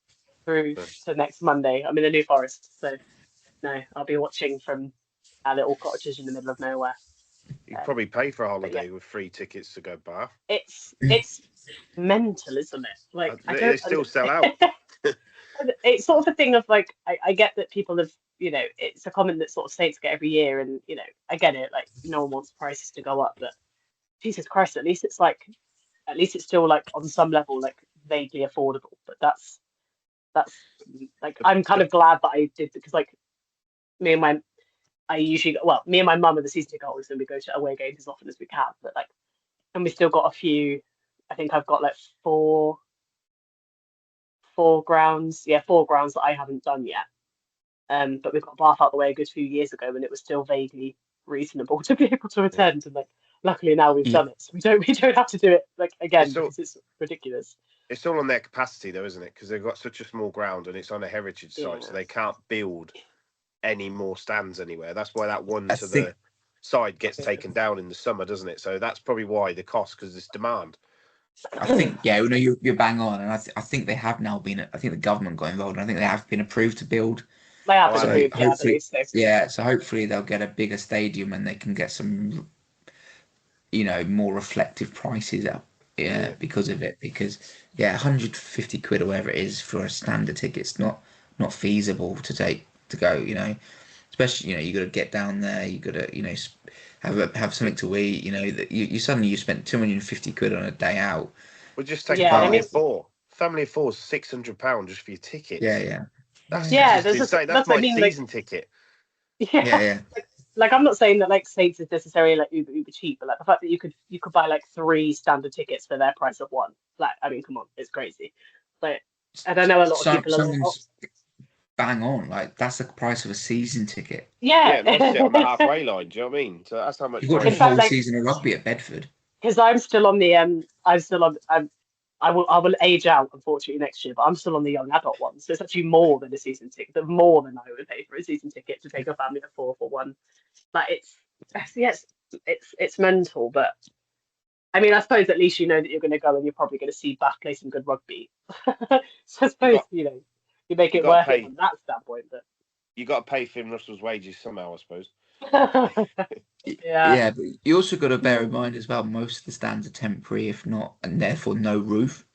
through to next Monday. I'm in the New Forest, so no, I'll be watching from our little cottages in the middle of nowhere. You could probably pay for a holiday with free tickets to go Bath. It's mental, isn't it? Like They still sell out. It's sort of a thing of like I get that people have it's a comment that sort of states get every year, and I get it. Like no one wants prices to go up, but Jesus Christ, at least it's still like on some level like vaguely affordable. But that's like I'm kind of glad that I did, because like me and my mum are the season ticket holders, and we go to away games as often as we can. But like, and we still got a few. I think I've got like four grounds that I haven't done yet. But we've got Bath out the way a good few years ago, and it was still vaguely reasonable to be able to attend. And like, luckily now we've done it, so we don't have to do it like again because it's ridiculous. It's all on their capacity, though, isn't it? Because they've got such a small ground, and it's on a heritage site, so they can't build any more stands anywhere. That's why that one to the side gets taken down in the summer, doesn't it? So that's probably why the cost, because it's demand. I think you're bang on, and I think they have now been. I think the government got involved, and I think they have been approved to build. They have been approved, I believe so. Yeah, so hopefully they'll get a bigger stadium and they can get some, more reflective prices up. Yeah, because of it. Because 150 quid or whatever it is for a standard ticket's not feasible to go. Especially you got to get down there. You got to have something to eat. That you suddenly spent 250 quid on a day out. Well, just take a family of four. Family of four is £600 just for your tickets. Yeah. That's insane. That's my season ticket. Yeah. Like I'm not saying that like Saints is necessarily like uber cheap, but like the fact that you could buy like 3 standard tickets for their price of one. Like I mean, come on, it's crazy. But I don't know, a lot of people bang on. Like that's the price of a season ticket. Yeah, on the halfway line. Do you know what I mean? So that's how much. You've got a whole season of rugby at Bedford. Because I'm still on the I will age out unfortunately next year, but I'm still on the young adult one, so it's actually more than a season ticket, more than I would pay for a season ticket to take a family of 4 for one. Like it's mental, but I mean I suppose at least you know that you're going to go and you're probably going to see Bath play some good rugby. So I suppose you make it worth it from that standpoint. But you got to pay Finn Russell's wages somehow, I suppose. Yeah, but you also got to bear in mind as well, most of the stands are temporary, if not, and therefore no roof.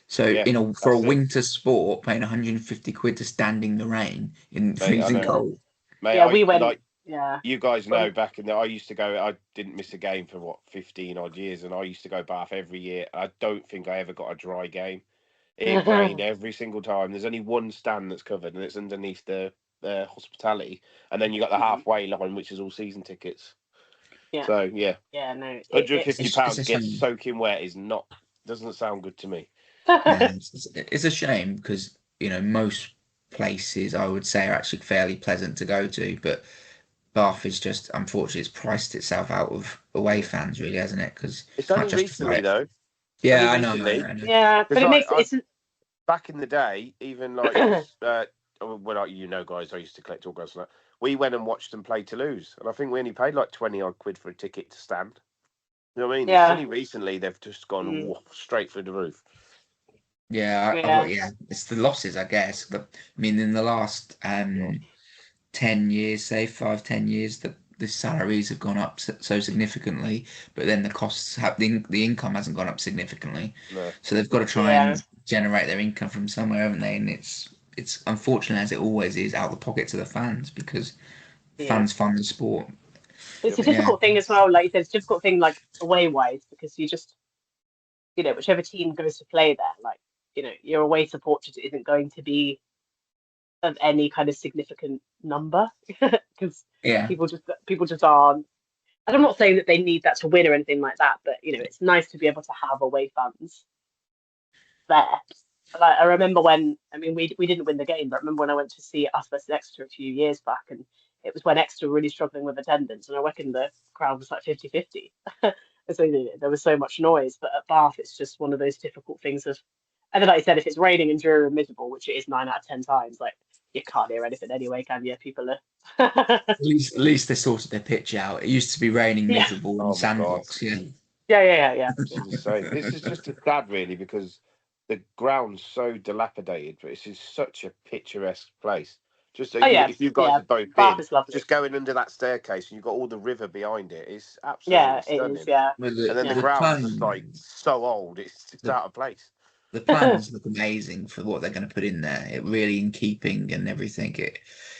So for a winter sport, paying 150 quid to stand in the rain in freezing cold. We went. Yeah. You guys know back in the, I used to go. I didn't miss a game for 15 odd years, and I used to go Bath every year. I don't think I ever got a dry game. It rained every single time. There's only one stand that's covered, and it's underneath the hospitality, and then you got the halfway line, which is all season tickets. Yeah. So yeah, Yeah. No. £150 a to get shame. soaking wet is not, doesn't sound good to me. Yeah, it's a shame because most places I would say are actually fairly pleasant to go to, but Bath is just unfortunately it's priced itself out of away fans, really, hasn't it? Because It's can't only justify recently it. though. Only Yeah, I know, I know, recently, I know. Yeah, but because it makes I it's. back in the day, even like because when guys, I used to collect autographs and that. We went and watched them play Toulouse, and I think we only paid like 20 odd quid for a ticket to stand. You know what I mean? It's Yeah. only recently they've just gone Mm, straight through the roof. yeah. Yeah, it's the losses, I guess. But I mean, in the last God. 10 years, say 5, 10 years, the salaries have gone up so significantly, but then the costs have the income hasn't gone up significantly. No. So they've got to try Yeah. and generate their income from somewhere, haven't they? And it's unfortunate as it always is out of the pockets of the fans because Yeah. fans fund the sport. It's a Yep. But yeah, difficult thing as well. Like you said, it's a difficult thing like away wise because you just whichever team goes to play there, like your away support just isn't going to be of any kind of significant number because yeah, people just aren't. And I'm not saying that they need that to win or anything like that, but it's nice to be able to have away fans there. Like I remember when we didn't win the game, but I remember when I went to see us versus Exeter a few years back, and it was when Exeter were really struggling with attendance, and I reckon the crowd was like 50-50. So there was so much noise. But at Bath, it's just one of those difficult things of, and then like you said, if it's raining and dreary and miserable, which it is 9 out of 10 times, like you can't hear anything anyway, can you? People are. at least they sorted their pitch out. It used to be raining Yeah, miserable in Oh my God. Sandbox. Yeah, yeah. This is insane. This is just sad, really, because the ground's so dilapidated, but it's just such a picturesque place. Just Oh yeah, if you guys yeah. have both Bath been, is lovely. just going under that staircase and you've got all the river behind it, it's absolutely Yeah, it is. stunning. Yeah, but And then the yeah. ground's just like so old, it's The out of place. the plans look amazing for what they're going to put in there. It really in keeping and everything.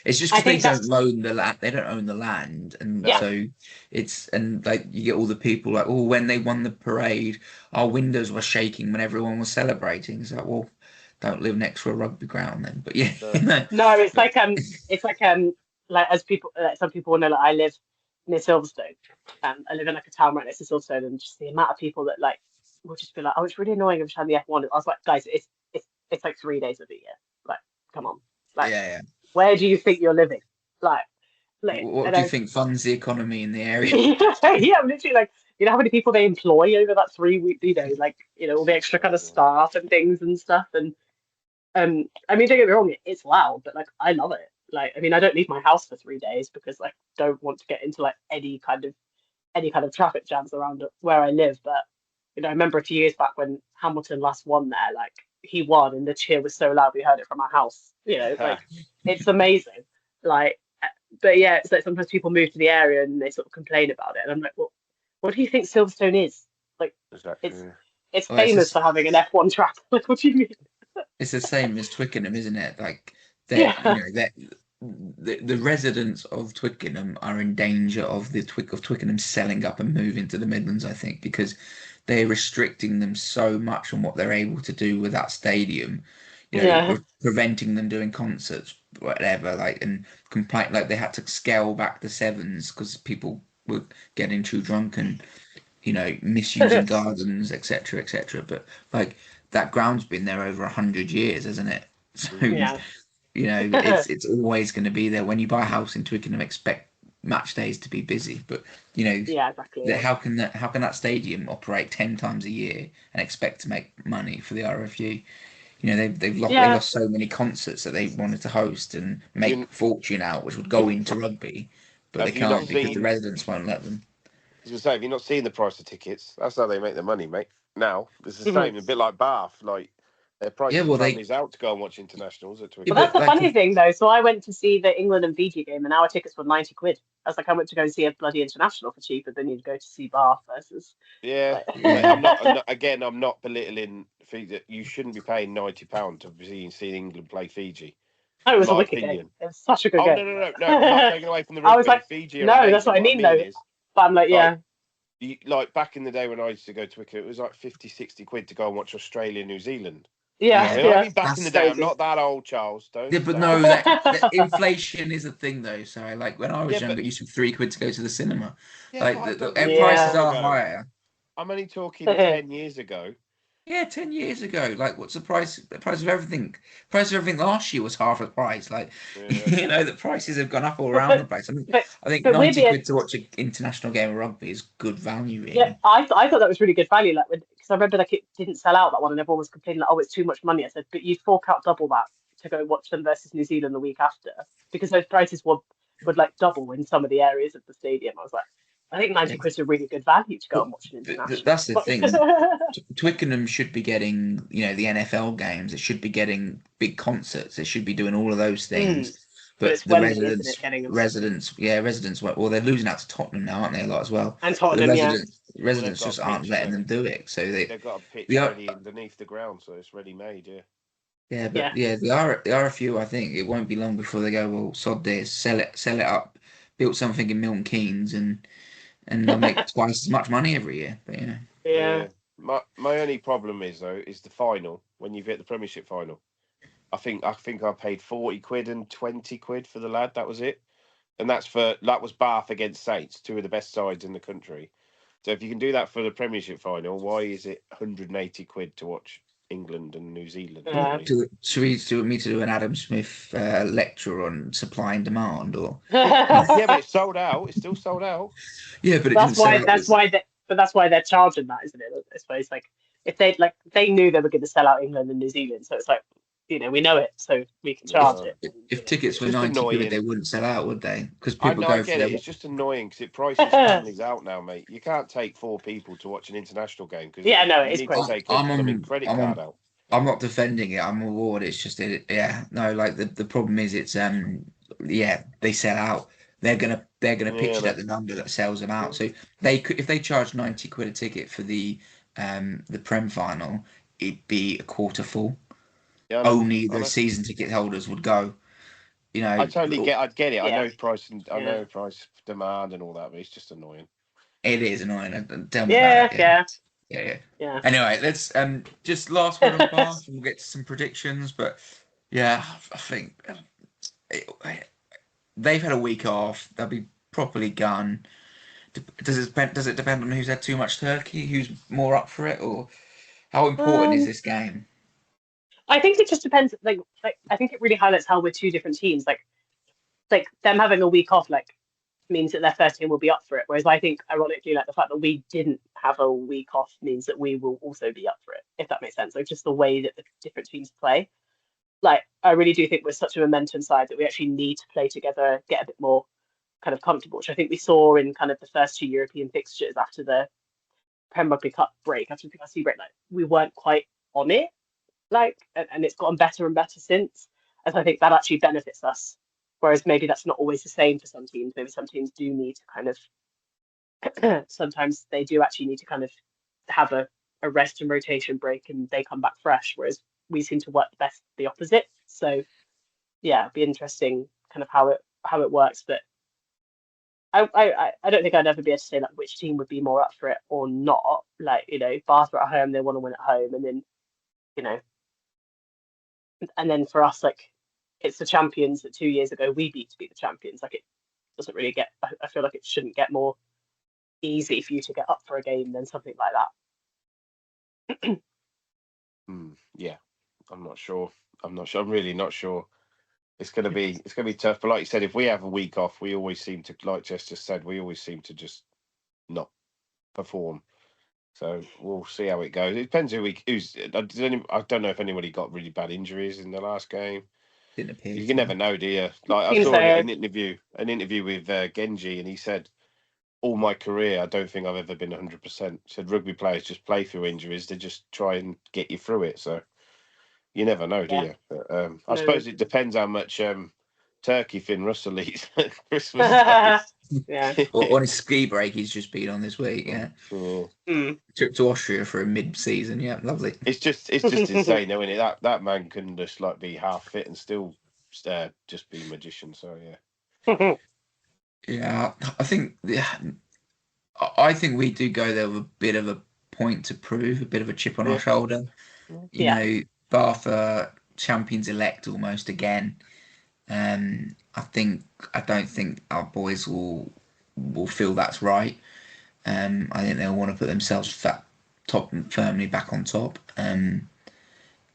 It's just I because they think don't that's own the land. They don't own the land, and yeah. No, so and like you get all the people like, oh, when they won the parade, our windows were shaking when everyone was celebrating. It's like, well, don't live next to a rugby ground then. But yeah, no, No, no. it's like as people, some people know, like I live near Silverstone. I live in like a town right next to Silverstone, and just the amount of people that like will just be like, oh, it's really annoying every time the F1. I was like, guys, it's like 3 days of the year. Like, come on, like, yeah, yeah. where do you think you're living? Like, What and do you I, think funds the economy in the area? yeah, I'm literally like, how many people they employ over that 3 week, like, all the It's extra kind insane. of Yeah. staff and things and stuff, and don't get me wrong, it's loud, but like I love it. Like, I don't leave my house for 3 days because like don't want to get into like any kind of traffic jams around where I live. But I remember a few years back when Hamilton last won there, like he won and the cheer was so loud we heard it from our house. Like it's amazing. Like, but yeah, it's like sometimes people move to the area and they sort of complain about it, and I'm like, well, what do you think Silverstone is? Like, Exactly. it's Yeah. it's Well, it's famous just for having an F1 track. Like, what do you mean? it's the same as Twickenham, isn't it? Like they're Yeah, they're the residents of Twickenham are in danger of Twickenham selling up and moving to the Midlands, I think, because they're restricting them so much on what they're able to do with that stadium. yeah, Preventing them doing concerts, whatever, like and complain like they had to scale back the sevens because people were getting too drunk and misusing gardens, etc., etc. But like that ground's been there over 100 years, hasn't it? So Mm. yeah. it's always going to be there. When you buy a house in Twickenham, expect match days to be busy. But Yeah, exactly. Yeah. how can that stadium operate 10 times a year and expect to make money for the RFU? They lost Yeah. so many concerts that they wanted to host and make You fortune out, which would go into rugby, but they have you not can't because the seen? residents won't let them. I was gonna say, have you not seen the price of tickets? That's how they make their money, mate. Now it's the Mhm. same, a bit like Bath. Like they're Yeah, pricing well they families out to go and watch internationals at yeah, Well, Twickenham. that's but the like funny thing, though. So I went to see the England and Fiji game, and our tickets were 90 quid. I was like, I went to go and see a bloody international for cheaper than you'd go to see Bath versus. Yeah, Like, but yeah. Again, I'm not belittling Fiji. You shouldn't be paying £90 to see England play Fiji. Oh, it was a my wicked game. opinion. It was such a good Oh game. no! Not taking away from the I was rugby. like, Fiji are no, that's amazing. what I mean, I though. mean is, But I'm like, yeah. like back in the day when I used to go to Wicked, it was like 50, 60 quid to go and watch Australia, New Zealand. Yeah, I mean, yeah. I mean, back in the day, I'm Crazy. not that old, Charles. Don't. Yeah, but don't. no, that inflation is a thing though. So like when I was Yeah, younger, but it used to be 3 quid to go to the cinema. yeah, but Like I don't the mean that prices Yeah. long are ago. higher. I'm only talking 10 years ago. Yeah, 10 years ago. Like, what's the price? The price of everything. Price of everything last year was half the price. Like, Yeah. the prices have gone up all around the but, place. but, I think but 90 weirdly, quid to watch an international game of rugby is good value, yeah, really. I thought that was really good value. Like, because I remember like it didn't sell out that one, and everyone was complaining like, oh, it's too much money. I said, but you fork out double that to go watch them versus New Zealand the week after, because those prices would like double in some of the areas of the stadium. I was like, I think 90 Yeah. quid's a really good value to go But, and watch an but international. that's the thing. Twickenham should be getting, the NFL games. It should be getting big concerts. It should be doing all of those Mm. things. But But it's the Wembley, isn't it? Getting them residents. Well, they're losing out to Tottenham now, aren't they? A lot as well. and But the Tottenham, yeah. Well, they've residents got just a aren't pitch. letting them do it. So They've got a pitch the ready underneath the ground, so it's ready made. Yeah. Yeah, Yeah. but the RFU, I think it won't be long before they go, well, sod this, sell it up, build something in Milton Keynes, and they'll make twice as much money every year. But Yeah. My only problem is though is the final when you've hit the Premiership final. I think I paid 40 quid and 20 quid for the lad. That was it, and that was Bath against Saints, two of the best sides in the country. So if you can do that for the Premiership final, why is it 180 quid to watch England and New Zealand? You know what I Yeah. mean? should we to do an Adam Smith lecture on supply and demand, or Yeah, but it's sold out. It's still sold out. yeah, but it didn't sell out. That's why they're charging that, isn't it? I suppose like if they knew they were going to sell out England and New Zealand, so it's like we know it, so we can charge Yeah. it. If tickets It's were just 90 quid, they annoying. wouldn't sell out, would they? Because I people know, I go for get it. their It's just annoying because it prices families out now, mate. You can't take 4 people to watch an international game because Yeah, no, it you is need to crazy. take a blooming credit card out. I'm not defending it. I'm award. It's just yeah. No, like the problem is it's yeah, they sell out. They're gonna pitch Yeah, it at the number that sells them out. So they could, if they charge 90 quid a ticket for the Prem final, it'd be a quarter full. yeah, Only I the know. season ticket holders would go. I totally get. I'd get it. I Yeah. know price and I Yeah. know price demand and all that, but it's just annoying. It is annoying. Tell me Yeah, about it. yeah, Yeah. yeah. Anyway, let's just last one on Bath, and we'll get to some predictions. But yeah, I think they've had a week off. They'll be properly gone. Does it depend on who's had too much turkey, who's more up for it, or how important is Um, this game? I think it just depends. Like I think it really highlights how we're two different teams. Like them having a week off, like means that their first team will be up for it. Whereas I think, ironically, like the fact that we didn't have a week off means that we will also be up for it, if that makes sense. Like just the way that the different teams play. Like I really do think we're such a momentum side that we actually need to play together, get a bit more kind of comfortable, which I think we saw in kind of the first 2 European fixtures after the Premier Rugby Cup break, after the PRC break. Like we weren't quite on it, like, and it's gotten better and better since. And so I think that actually benefits us. Whereas maybe that's not always the same for some teams. Maybe some teams do need to kind of, sometimes they do actually need to kind of have a rest and rotation break and they come back fresh. Whereas we seem to work best the opposite. So yeah, it'd be interesting kind of how it works. But I don't think I'd ever be able to say like which team would be more up for it or not. Like, Bath are at home, they want to win at home, and then, and then for us, like it's the champions that 2 years ago we beat to be the champions. Like it doesn't really get. I feel like it shouldn't get more easy for you to get up for a game than something like that. Yeah, I'm not sure. I'm really not sure. It's gonna be tough. But like you said, if we have a week off, we always seem to, like Jess just said, we always seem to just not perform. So we'll see how it goes. It depends who's. I don't know if anybody got really bad injuries in the last game. Didn't appear You to. can never know, do you? Like I Seems saw so. an interview with Genji, and he said, "All my career, I don't think I've ever been 100%." Said rugby players just play through injuries; they just try and get you through it. So you never know, do Yeah. you? But, I No. suppose it depends how much turkey Finn Russell eats at Christmas Day. Yeah. Or on his ski break, he's just been on this week. Yeah, Mm. trip to Austria for a mid-season. Yeah, lovely. It's just insane, though, isn't it? That man can just like be half fit and still just be magicians. So yeah. Yeah, I think I think we do go there with a bit of a point to prove, a bit of a chip on our Yeah. shoulder. You Yeah. know, Bath are champions elect almost again. I don't think our boys will feel that's right. I think they'll want to put themselves top firmly back on top. And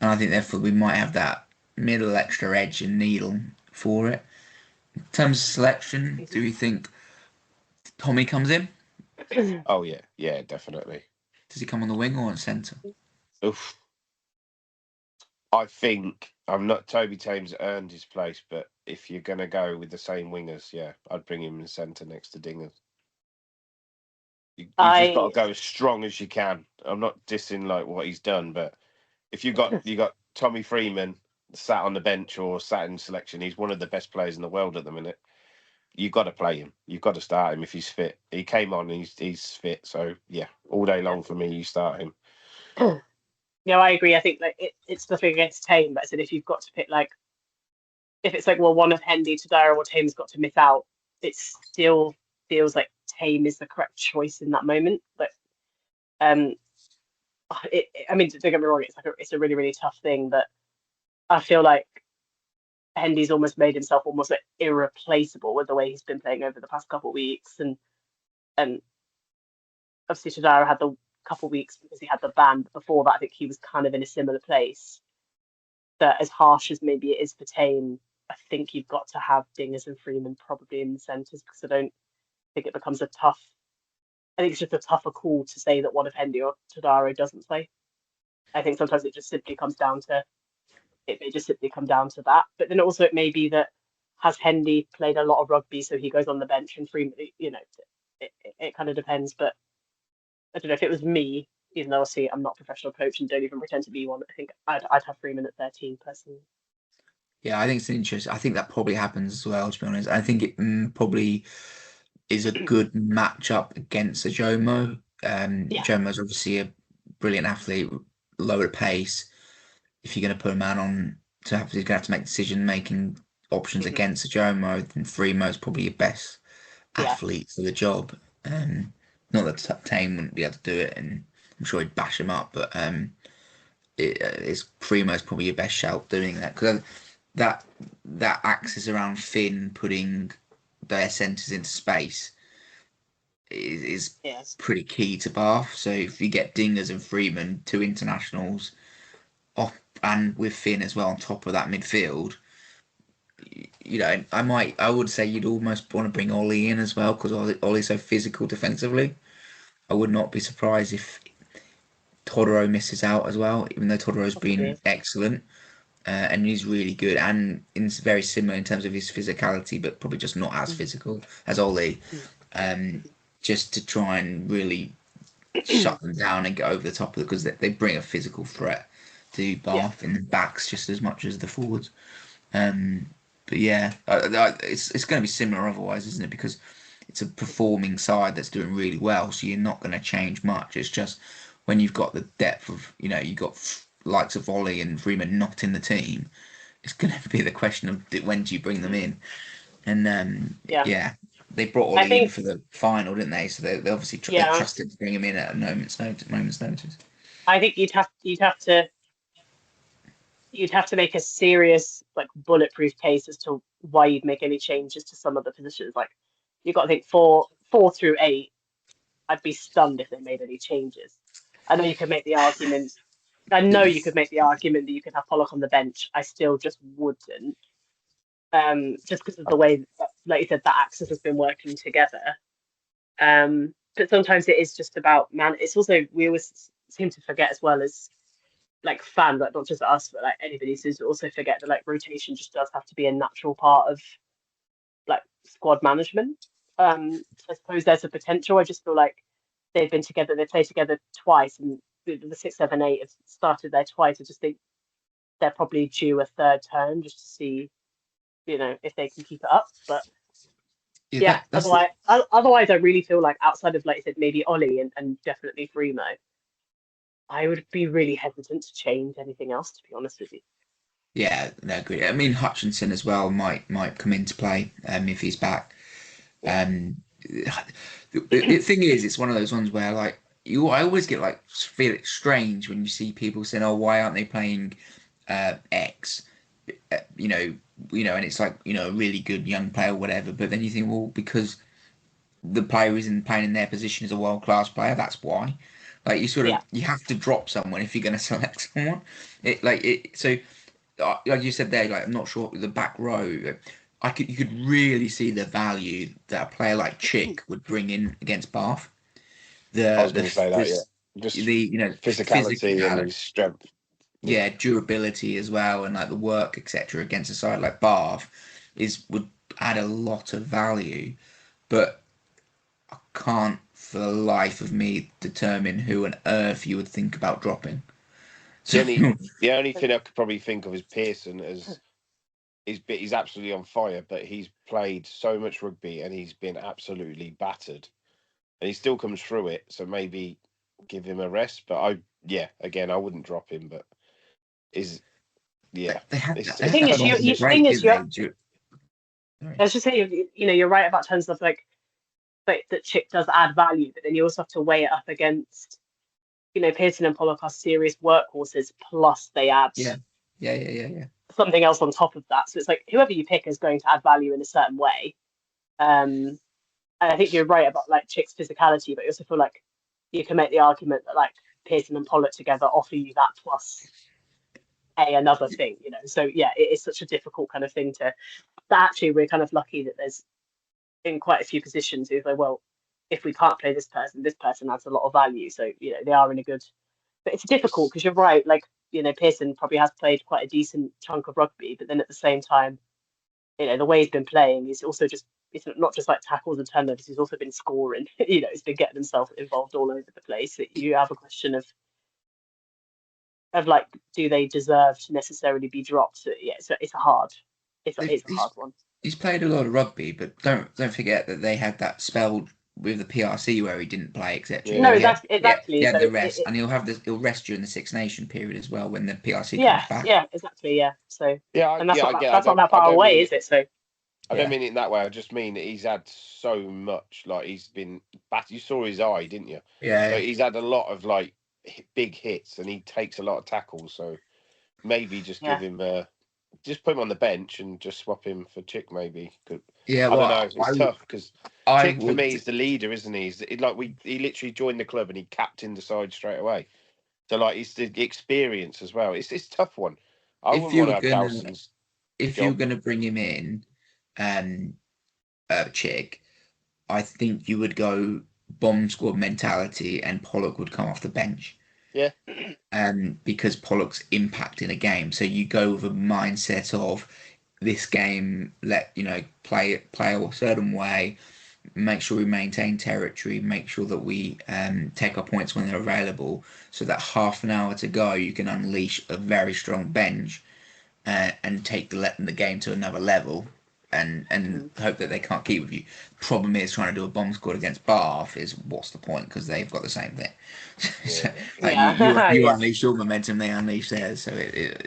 I think therefore we might have that middle extra edge and needle for it. In terms of selection, do we think Tommy comes in? Oh yeah, yeah, definitely. Does he come on the wing or on centre? Oof. I think I'm not Toby Tames earned his place, but if you're gonna go with the same wingers, yeah, I'd bring him in centre next to Dingers. You've just got to I go as strong as you can. I'm not dissing like what he's done, but if you got Tommy Freeman sat on the bench or sat in selection, he's one of the best players in the world at the minute. You've got to play him. You've got to start him if he's fit. He came on, and he's fit. So yeah, all day long for me, you start him. yeah, I agree. I think like it's nothing against Tame, but I said if you've got to pick like if it's like well one of Hendy, Tadara, or Tame's got to miss out, it still feels like Tame is the correct choice in that moment. But um, I mean, don't get me wrong, it's a really really tough thing, but I feel like Hendy's almost made himself almost like irreplaceable with the way he's been playing over the past couple of weeks, and obviously Tadara had the couple of weeks because he had the ban. But before that, I think he was kind of in a similar place. That as harsh as maybe it is for Tame, I think you've got to have Dingers and Freeman probably in the centres because I don't think it becomes a tough. I think it's just a tougher call to say that one of Hendy or Tadaro doesn't play. I think sometimes it just simply comes down to it may just simply come down to that. But then also it may be that has Hendy played a lot of rugby, so he goes on the bench and Freeman, it kind of depends. But I don't know if it was me, even though obviously I'm not a professional coach and don't even pretend to be one. I think I'd have Freeman at 13 personally. Yeah, I think it's interesting. I think that probably happens as well, to be honest. I think it probably is a good matchup against a Jomo. Yeah. Jomo's obviously a brilliant athlete, lower pace. If you're going to put a man on he's going to have to make decision-making options Mhm. against a Jomo, then Fremo's probably your best Yeah. athlete for the job. Not that Tame wouldn't be able to do it, and I'm sure he'd bash him up, but it's Fremo's probably your best shout doing that because that that axis around Finn putting their centres into space is Yes. pretty key to Bath. So if you get Dingers and Freeman, two internationals, off and with Finn as well on top of that midfield, I would say you'd almost want to bring Ollie in as well because Ollie's so physical defensively. I would not be surprised if Todoro misses out as well, even though Todoro's been Possibly. excellent. And he's really good and very similar in terms of his physicality, but probably just not as Mhm. physical as Ollie. Mhm. Um, just to try and really shut them down and get over the top of it because they bring a physical threat to Yeah. Bath in the backs just as much as the forwards. Um, but yeah, it's going to be similar otherwise, isn't it? Because it's a performing side that's doing really well, so you're not going to change much. It's just when you've got the depth of, you've got likes of Ollie and Freeman not in the team, it's going to be the question of when do you bring them in? And Yeah. yeah, they brought I Ollie in think, for the final, didn't they? So they obviously they yeah, trusted to bring him in at a moment's notice. I think you'd have to make a serious like bulletproof case as to why you'd make any changes to some of the positions. Like you've got to think four through eight. I'd be stunned if they made any changes. I know you could make the argument. I know you could make the argument that you could have Pollock on the bench. I still just wouldn't. Just because of the way, that, like you said, that axis has been working together. But sometimes it is just about man. It's also we always seem to forget as well as like fans, like not just us, but like anybody seems to also forget that like rotation just does have to be a natural part of like squad management. So I suppose there's a potential. I just feel like they've been together, they played together twice, and the 6, 7, 8 have started there twice. I just think they're probably due a third turn just to see, if they can keep it up. But Yeah, yeah, that's the otherwise, I really feel like outside of like I said, maybe Ollie and definitely Fremo, I would be really hesitant to change anything else. To be honest with you. Yeah, no, agree. I mean, Hutchinson as well might come into play if he's back. Yeah. The thing is, it's one of those ones where like I always get like feel it strange when you see people saying, "Oh, why aren't they playing X?" You know, and it's like a really good young player, or whatever. But then you think, well, because the player isn't playing in their position as a world class player, that's why. Like Yeah, you have to drop someone if you're going to select someone. So like you said there, like I'm not sure the back row. You could really see the value that a player like Chick would bring in against Bath. I was The going to say that. Yeah, this just the physicality and physicality, his strength. Yeah, yeah, durability as well, and like the work, etc. against a side like Bath would add a lot of value, but I can't for the life of me determine who on earth you would think about dropping. the So only the only thing I could probably think of is Pearson as he's absolutely on fire, but he's played so much rugby and he's been absolutely battered, and he still comes through it. So maybe give him a rest. But yeah, again, I wouldn't drop him. But is yeah, they had it's the they it's had thing that is, tough. alternate thing break, is, didn't they? I Sorry. was just saying, you're right about terms of like, that Chick does add value, but then you also have to weigh it up against, Pearson and Pollock are serious workhorses, plus they add Yeah, yeah. something else on top of that. So it's like whoever you pick is going to add value in a certain way. And I think you're right about like Chick's physicality, but you also feel like you can make the argument that like Pearson and Pollock together offer you that plus another thing. So yeah, it is such a difficult kind of thing that actually we're kind of lucky that there's in quite a few positions who's like, well, if we can't play this person adds a lot of value. So they are in a good, but it's difficult because you're right. Like Pearson probably has played quite a decent chunk of rugby, but then at the same time, the way he's been playing, he's also just it's not just like tackles and turnovers. He's also been scoring. He's been getting himself involved all over the place. That you have a question of like, do they deserve to necessarily be dropped? So, yeah, it's a hard, They've, it's a hard one. he's played a lot of rugby, but don't forget that they had that spell with the PRC where he didn't play, etc. No, Yeah, that's He exactly. had So the rest, and he'll rest during the Six Nation period as well when the PRC yeah, comes back. yeah, exactly, yeah. So and yeah. I get. that's not that I far don't away, mean is it. it? So I don't Yeah, mean it in that way. I just mean that he's had so much. Like he's been You saw his eye, didn't you? So yeah, he's had a lot of like big hits, and he takes a lot of tackles. So maybe just yeah, give him just put him on the bench and just swap him for Chick. Maybe yeah. I don't Well, know. It's tough because I Chick for me would is the leader, isn't he? He literally joined the club and he captained the side straight away. So like it's the experience as well. It's a tough one. I if wouldn't you want were to have gonna Dowson's if you were job. gonna bring him in, um, Chick, I think you would go bomb squad mentality, and Pollock would come off the bench. Yeah, Because Pollock's impact in a game. So you go with a mindset of this game, play a certain way, make sure we maintain territory, make sure that we take our points when they're available, so that half an hour to go, you can unleash a very strong bench and take the game to another level. And mhm. hope that they can't keep with you. Problem is trying to do a bomb squad against Bath is what's the point because they've got the same thing. So, yeah. like you Yeah, you yeah, unleash your momentum, they unleash theirs. So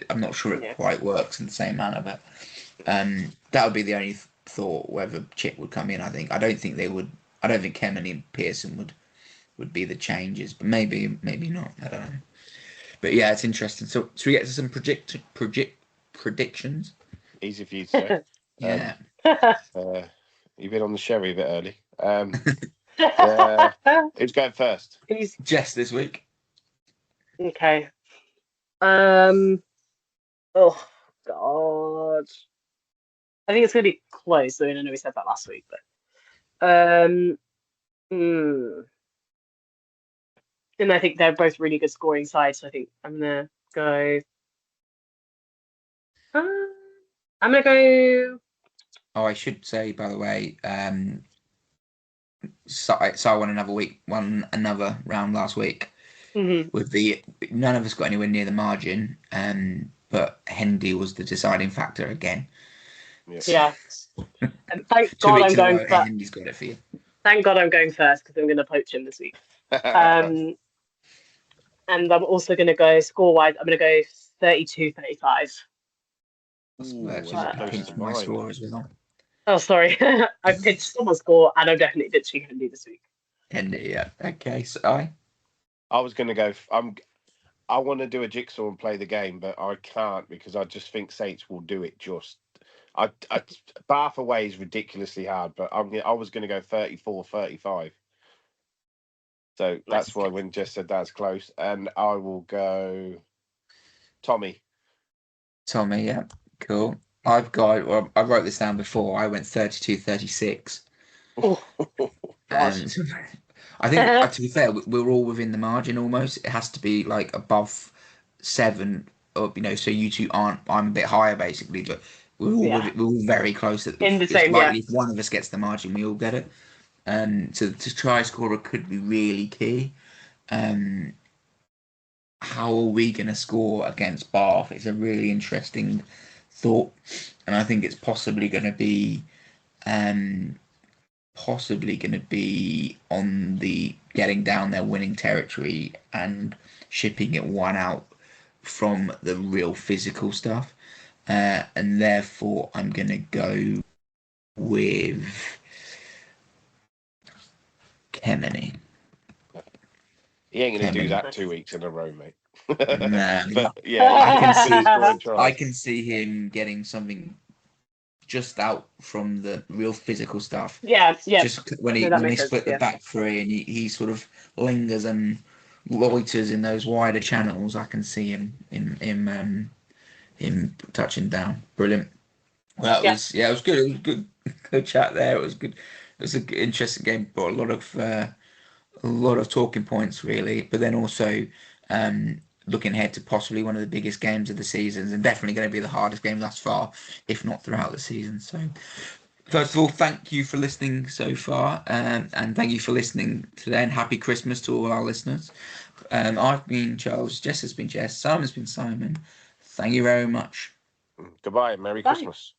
I'm not sure it yeah, quite works in the same manner, but that would be the only thought whether Chick would come in. I don't think they would. I don't think Kemeny and Pearson would be the changes, but maybe not. I don't know. But yeah, it's interesting. So should we get to some predictions? Easy for you to say. Um, Yeah. uh, you've been on the sherry a bit early. Yeah, who's going first? Who's Jess this week. okay? Um. Oh God. I think it's gonna be close. I mean, I know we said that last week, but hmm. And I think they're both really good scoring sides. So I think I'm gonna go. Uh, I'm gonna go. Oh, I should say by the way, so I won another round last week Mhm. with the none of us got anywhere near the margin, but Hendy was the deciding factor again. Yeah, Yeah, and thank Two God I'm weeks in a going row, for. Hendy's got it for you. Thank God I'm going first because I'm gonna poach him this week. Um, and I'm also gonna go score wise. I'm gonna go 32-35. Ooh, Actually, that's Uh, let me close pinch to my mine. score as well. oh, sorry. I pitched someone's score, and I'm definitely pitching Hendy this week. And yeah, okay. So I was going to go. I want to do a jigsaw and play the game, but I can't because I just think Saints will do it. Bath away is ridiculously hard, but I was going to go 34-35. So that's Nice. why when Jess said that's close, and I will go Tommy. Tommy, yeah, cool. I've got. Well, I wrote this down before. I went 32-36. Oh, God. And I think, to be fair, we're all within the margin almost. It has to be like above 7, or so you two aren't. I'm a bit higher basically, but Yeah. we're all very close. In the It's same, yeah. likely if one of us gets the margin, we all get it. And to try scorer could be really key. How are we going to score against Bath? It's a really interesting thought, and I think it's possibly going to be on the getting down their winning territory and shipping it one out from the real physical stuff. And therefore, I'm going to go with Kemeny. He ain't going to do Kemeny. that 2 weeks in a row, mate. Nah, But yeah, I can he's see, scoring I tries. can see him getting something just out from the real physical stuff. Yeah, yeah. Just when No, he that when they makes sense. split the Yeah. back three and he sort of lingers and loiters in those wider channels, I can see him touching down. Brilliant. Well, Yeah. it was good. It was good chat there. It was good. It was an interesting game. Brought a lot of talking points really, but then also looking ahead to possibly one of the biggest games of the seasons and definitely going to be the hardest game thus far, if not throughout the season. So first of all, thank you for listening so far, and thank you for listening today. And happy Christmas to all our listeners. I've been Charles, Jess has been Jess, Simon's been Simon. Thank you very much. Goodbye and Merry Bye. Christmas.